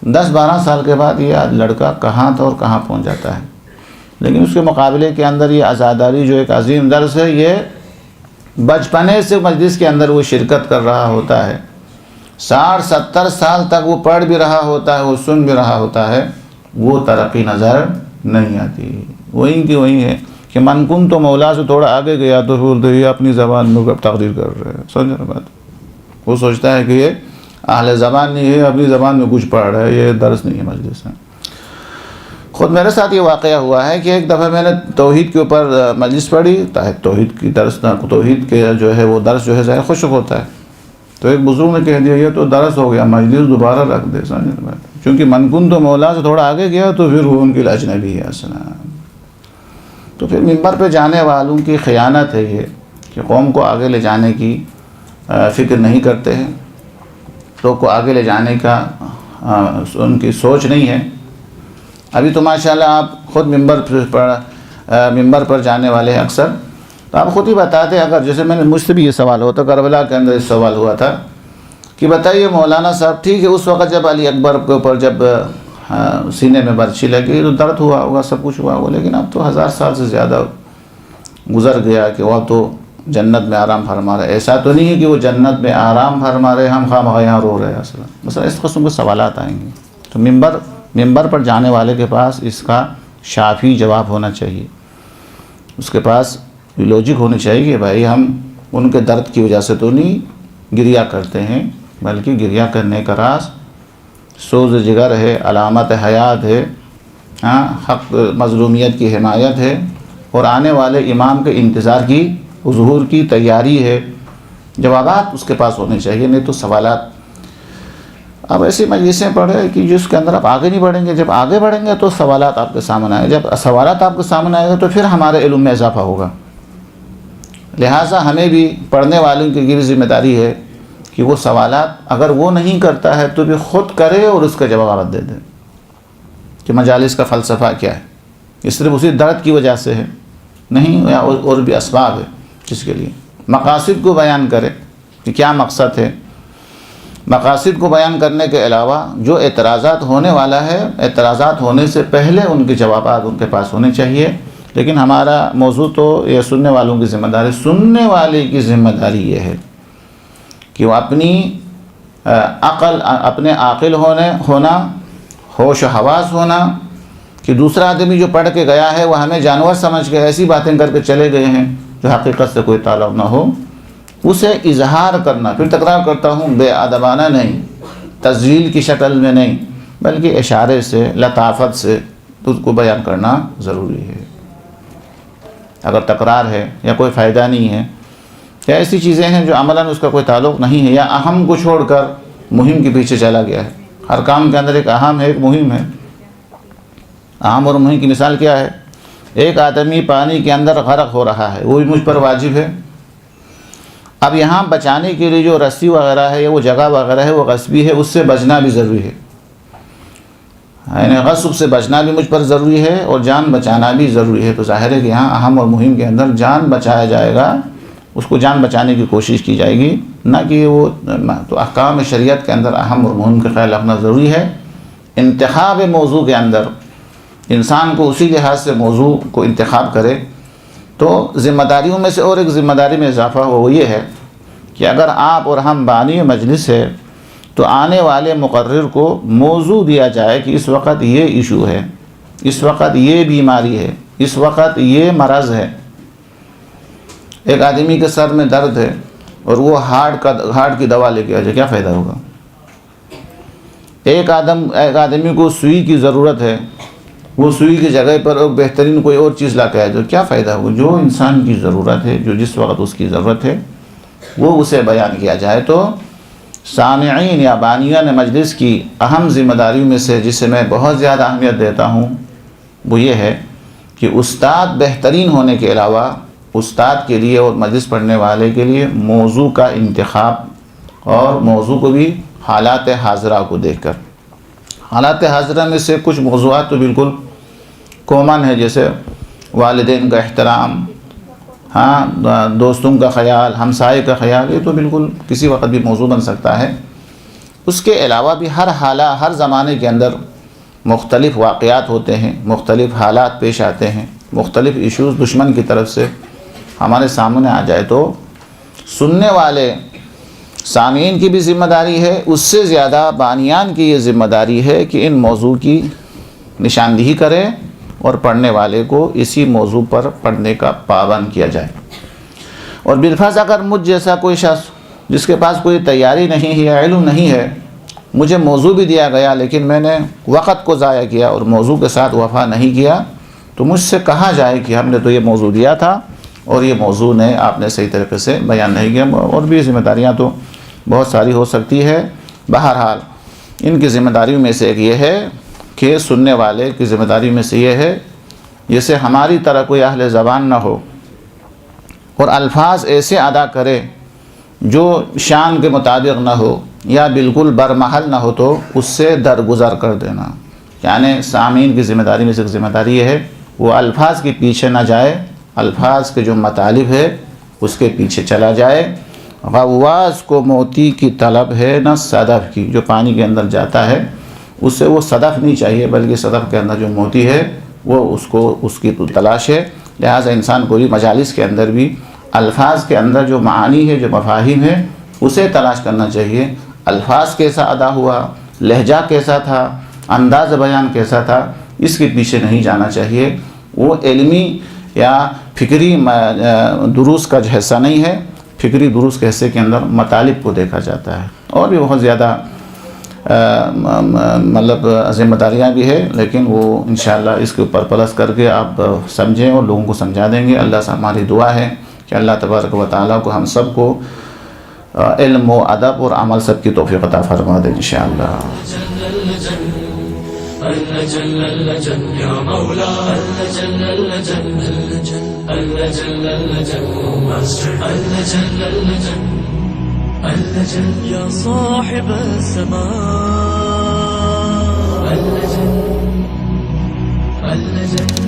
10-12 سال کے بعد یہ لڑکا کہاں تھا اور کہاں پہنچ جاتا ہے۔ لیکن اس کے مقابلے کے اندر یہ عزاداری جو ایک عظیم درس ہے، یہ بچپنے سے مجلس کے اندر وہ شرکت کر رہا ہوتا ہے، 60-70 سال تک وہ پڑھ بھی رہا ہوتا ہے، وہ سن بھی رہا ہوتا ہے، وہ ترقی نظر نہیں آتی۔ وہیں کی وہیں ہے کہ من کن تو مولا سے تھوڑا آگے گیا تو بولتے یہ اپنی زبان میں تقریر کر رہے ہیں، سمجھ رہے بات؟ وہ سوچتا ہے کہ یہ اہل زبان نہیں ہے، اپنی زبان میں کچھ پڑھ رہا ہے، یہ درس نہیں ہے مجلس ہے۔ خود میرے ساتھ یہ واقعہ ہوا ہے کہ ایک دفعہ میں نے توحید کے اوپر مجلس پڑھی، توحید کی درس، توحید کے جو ہے وہ درس جو ہے ظاہر خشک ہوتا ہے، تو ایک بزرگ نے کہہ دیا یہ تو درس ہو گیا، مجلس دوبارہ رکھ دے، سمجھ بات؟ چونکہ منکن تو مولا سے تھوڑا آگے گیا تو پھر وہ ان کی اجنبی ہے اصلا۔ تو پھر ممبر پہ جانے والوں کی خیانت ہے یہ کہ قوم کو آگے لے جانے کی فکر نہیں کرتے ہیں، لوگ کو آگے لے جانے کا ان کی سوچ نہیں ہے۔ ابھی تو ماشاءاللہ آپ خود ممبر پر جانے والے ہیں اکثر، تو آپ خود ہی بتاتے، اگر جیسے میں نے مجھ سے بھی یہ سوال ہوتا، کربلا کے اندر اس سوال ہوا تھا کہ بتائیے مولانا صاحب، ٹھیک ہے اس وقت جب علی اکبر کے اوپر جب سینے میں برچھی لگی تو درد ہوا ہوگا، سب کچھ ہوا ہوگا، لیکن اب تو 1000 سال سے زیادہ گزر گیا کہ وہ تو جنت میں آرام فرما رہے۔ ایسا تو نہیں ہے کہ وہ جنت میں آرام فرما رہے، ہم خواہ یہاں رو رہے ہیں اصلا۔ مثلا اس قسم کے سوالات آئیں گے، تو ممبر پر جانے والے کے پاس اس کا شافی جواب ہونا چاہیے، اس کے پاس لوجک ہونی چاہیے کہ بھائی ہم ان کے درد کی وجہ سے تو نہیں گریہ کرتے ہیں، بلکہ گریہ کرنے کا راز سوز جگر ہے، علامت حیات ہے، حق مظلومیت کی حمایت ہے، اور آنے والے امام کے انتظار کی، ظہور کی تیاری ہے۔ جوابات اس کے پاس ہونے چاہیے، نہیں تو سوالات۔ اب ایسی مجلسیں پڑھے کہ جس کے اندر آپ آگے نہیں بڑھیں گے، جب آگے بڑھیں گے تو سوالات آپ کے سامنے آئے، جب سوالات آپ کے سامنے آئے گا تو پھر ہمارے علم میں اضافہ ہوگا۔ لہٰذا ہمیں بھی پڑھنے والوں کی بھی ذمہ داری ہے کہ وہ سوالات اگر وہ نہیں کرتا ہے تو بھی خود کرے اور اس کا جواب دے دے کہ مجالس کا فلسفہ کیا ہے، یہ صرف اسی درد کی وجہ سے ہے نہیں، یا اور بھی اسباب ہے جس کے لیے مقاصد کو بیان کرے کہ کیا مقصد ہے۔ مقاصد کو بیان کرنے کے علاوہ جو اعتراضات ہونے والا ہے، اعتراضات ہونے سے پہلے ان کے جوابات ان کے پاس ہونے چاہیے۔ لیکن ہمارا موضوع تو یہ سننے والوں کی ذمہ داری، سننے والے کی ذمہ داری یہ ہے کہ وہ اپنی عقل، اپنے عاقل ہونا، ہوش و حواس ہونا، کہ دوسرا آدمی جو پڑھ کے گیا ہے وہ ہمیں جانور سمجھ کے ایسی باتیں کر کے چلے گئے ہیں جو حقیقت سے کوئی تعلق نہ ہو، اسے اظہار کرنا، پھر تکرار کرتا ہوں، بے ادبانہ نہیں، تزویل کی شکل میں نہیں، بلکہ اشارے سے، لطافت سے اس کو بیان کرنا ضروری ہے۔ اگر تکرار ہے یا کوئی فائدہ نہیں ہے یا ایسی چیزیں ہیں جو عملاً اس کا کوئی تعلق نہیں ہے، یا اہم کو چھوڑ کر مہم کے پیچھے چلا گیا ہے۔ ہر کام کے اندر ایک اہم ہے، ایک مہم ہے۔ اہم اور مہم کی مثال کیا ہے؟ ایک آدمی پانی کے اندر غرق ہو رہا ہے، وہ بھی مجھ پر واجب ہے۔ اب یہاں بچانے کے لیے جو رسی وغیرہ ہے یا وہ جگہ وغیرہ ہے وہ غصبی ہے، اس سے بچنا بھی ضروری ہے، یعنی غصب سے بچنا بھی مجھ پر ضروری ہے اور جان بچانا بھی ضروری ہے۔ تو ظاہر ہے کہ یہاں اہم اور مہم کے اندر جان بچایا جائے گا، اس کو جان بچانے کی کوشش کی جائے گی، نہ کہ وہ تو احکام شریعت کے اندر اہم اور مہم کا خیال رکھنا ضروری ہے۔ انتخاب موضوع کے اندر انسان کو اسی لحاظ سے موضوع کو انتخاب کرے تو ذمہ داریوں میں سے اور ایک ذمہ داری میں اضافہ ہو، وہ یہ ہے کہ اگر آپ اور ہم بانی مجلس ہے تو آنے والے مقرر کو موضوع دیا جائے کہ اس وقت یہ ایشو ہے، اس وقت یہ بیماری ہے، اس وقت یہ مرض ہے۔ ایک آدمی کے سر میں درد ہے اور وہ ہارٹ کی دوا لے کے آ جائے، کیا فائدہ ہوگا؟ ایک آدمی کو سوئی کی ضرورت ہے، وہ سوئی کی جگہ پر ایک بہترین کوئی اور چیز لا کے آئے تو کیا فائدہ ہوگا؟ جو انسان کی ضرورت ہے، جو جس وقت اس کی ضرورت ہے وہ اسے بیان کیا جائے۔ تو سامعین یا بانیان مجلس کی اہم ذمہ داریوں میں سے جسے میں بہت زیادہ اہمیت دیتا ہوں وہ یہ ہے کہ استاد بہترین ہونے کے علاوہ استاد کے لیے اور مجلس پڑھنے والے کے لیے موضوع کا انتخاب، اور موضوع کو بھی حالات حاضرہ کو دیکھ کر۔ حالات حاضرہ میں سے کچھ موضوعات تو بالکل کامن ہے، جیسے والدین کا احترام، دوستوں کا خیال، ہمسائے کا خیال، یہ تو بالکل کسی وقت بھی موضوع بن سکتا ہے۔ اس کے علاوہ بھی ہر زمانے کے اندر مختلف واقعات ہوتے ہیں، مختلف حالات پیش آتے ہیں، مختلف ایشوز دشمن کی طرف سے ہمارے سامنے آ جائے تو سننے والے سامعین کی بھی ذمہ داری ہے، اس سے زیادہ بانیان کی یہ ذمہ داری ہے کہ ان موضوع کی نشاندہی کرے اور پڑھنے والے کو اسی موضوع پر پڑھنے کا پابند کیا جائے۔ اور بالفرض اگر مجھ جیسا کوئی شخص جس کے پاس کوئی تیاری نہیں ہے یا علم نہیں ہے، مجھے موضوع بھی دیا گیا لیکن میں نے وقت کو ضائع کیا اور موضوع کے ساتھ وفا نہیں کیا، تو مجھ سے کہا جائے کہ ہم نے تو یہ موضوع دیا تھا اور یہ موضوع نے آپ نے صحیح طریقے سے بیان نہیں کیا۔ اور بھی ذمہ داریاں تو بہت ساری ہو سکتی ہے۔ بہرحال ان کی ذمہ داریوں میں سے ایک یہ ہے کہ سننے والے کی ذمہ داری میں سے یہ ہے جیسے ہماری طرح کوئی اہل زبان نہ ہو اور الفاظ ایسے ادا کرے جو شان کے مطابق نہ ہو یا بالکل برمحل نہ ہو تو اس سے درگزر کر دینا۔ یعنی سامعین کی ذمہ داری میں سے ایک ذمہ داری یہ ہے وہ الفاظ کے پیچھے نہ جائے، الفاظ کے جو مطالب ہے اس کے پیچھے چلا جائے۔ غواص کو موتی کی طلب ہے نہ صدف کی، جو پانی کے اندر جاتا ہے اس سے وہ صدف نہیں چاہیے بلکہ صدف کے اندر جو موتی ہے وہ اس کی تلاش ہے۔ لہٰذا انسان کو بھی مجالس کے اندر بھی الفاظ کے اندر جو معانی ہے، جو مفاہیم ہے، اسے تلاش کرنا چاہیے۔ الفاظ کیسا ادا ہوا، لہجہ کیسا تھا، انداز بیان کیسا تھا، اس کے پیچھے نہیں جانا چاہیے۔ وہ علمی یا فکری دروس کا حصہ نہیں ہے، فکری دروس کے حصے کے اندر مطالب کو دیکھا جاتا ہے۔ اور بھی بہت زیادہ مطلب ذمہ داریاں بھی ہے، لیکن وہ انشاءاللہ اس کے اوپر پلس کر کے آپ سمجھیں اور لوگوں کو سمجھا دیں گے۔ اللہ سے ہماری دعا ہے کہ اللہ تبارک و تعالیٰ کو ہم سب کو علم و ادب اور عمل سب کی توفیق عطا فرما دے انشاءاللہ۔ جل جل یا مولا جل جل اللجل اللجل اللجل اللجل اللجل يا صاحب السماء اللجل اللجل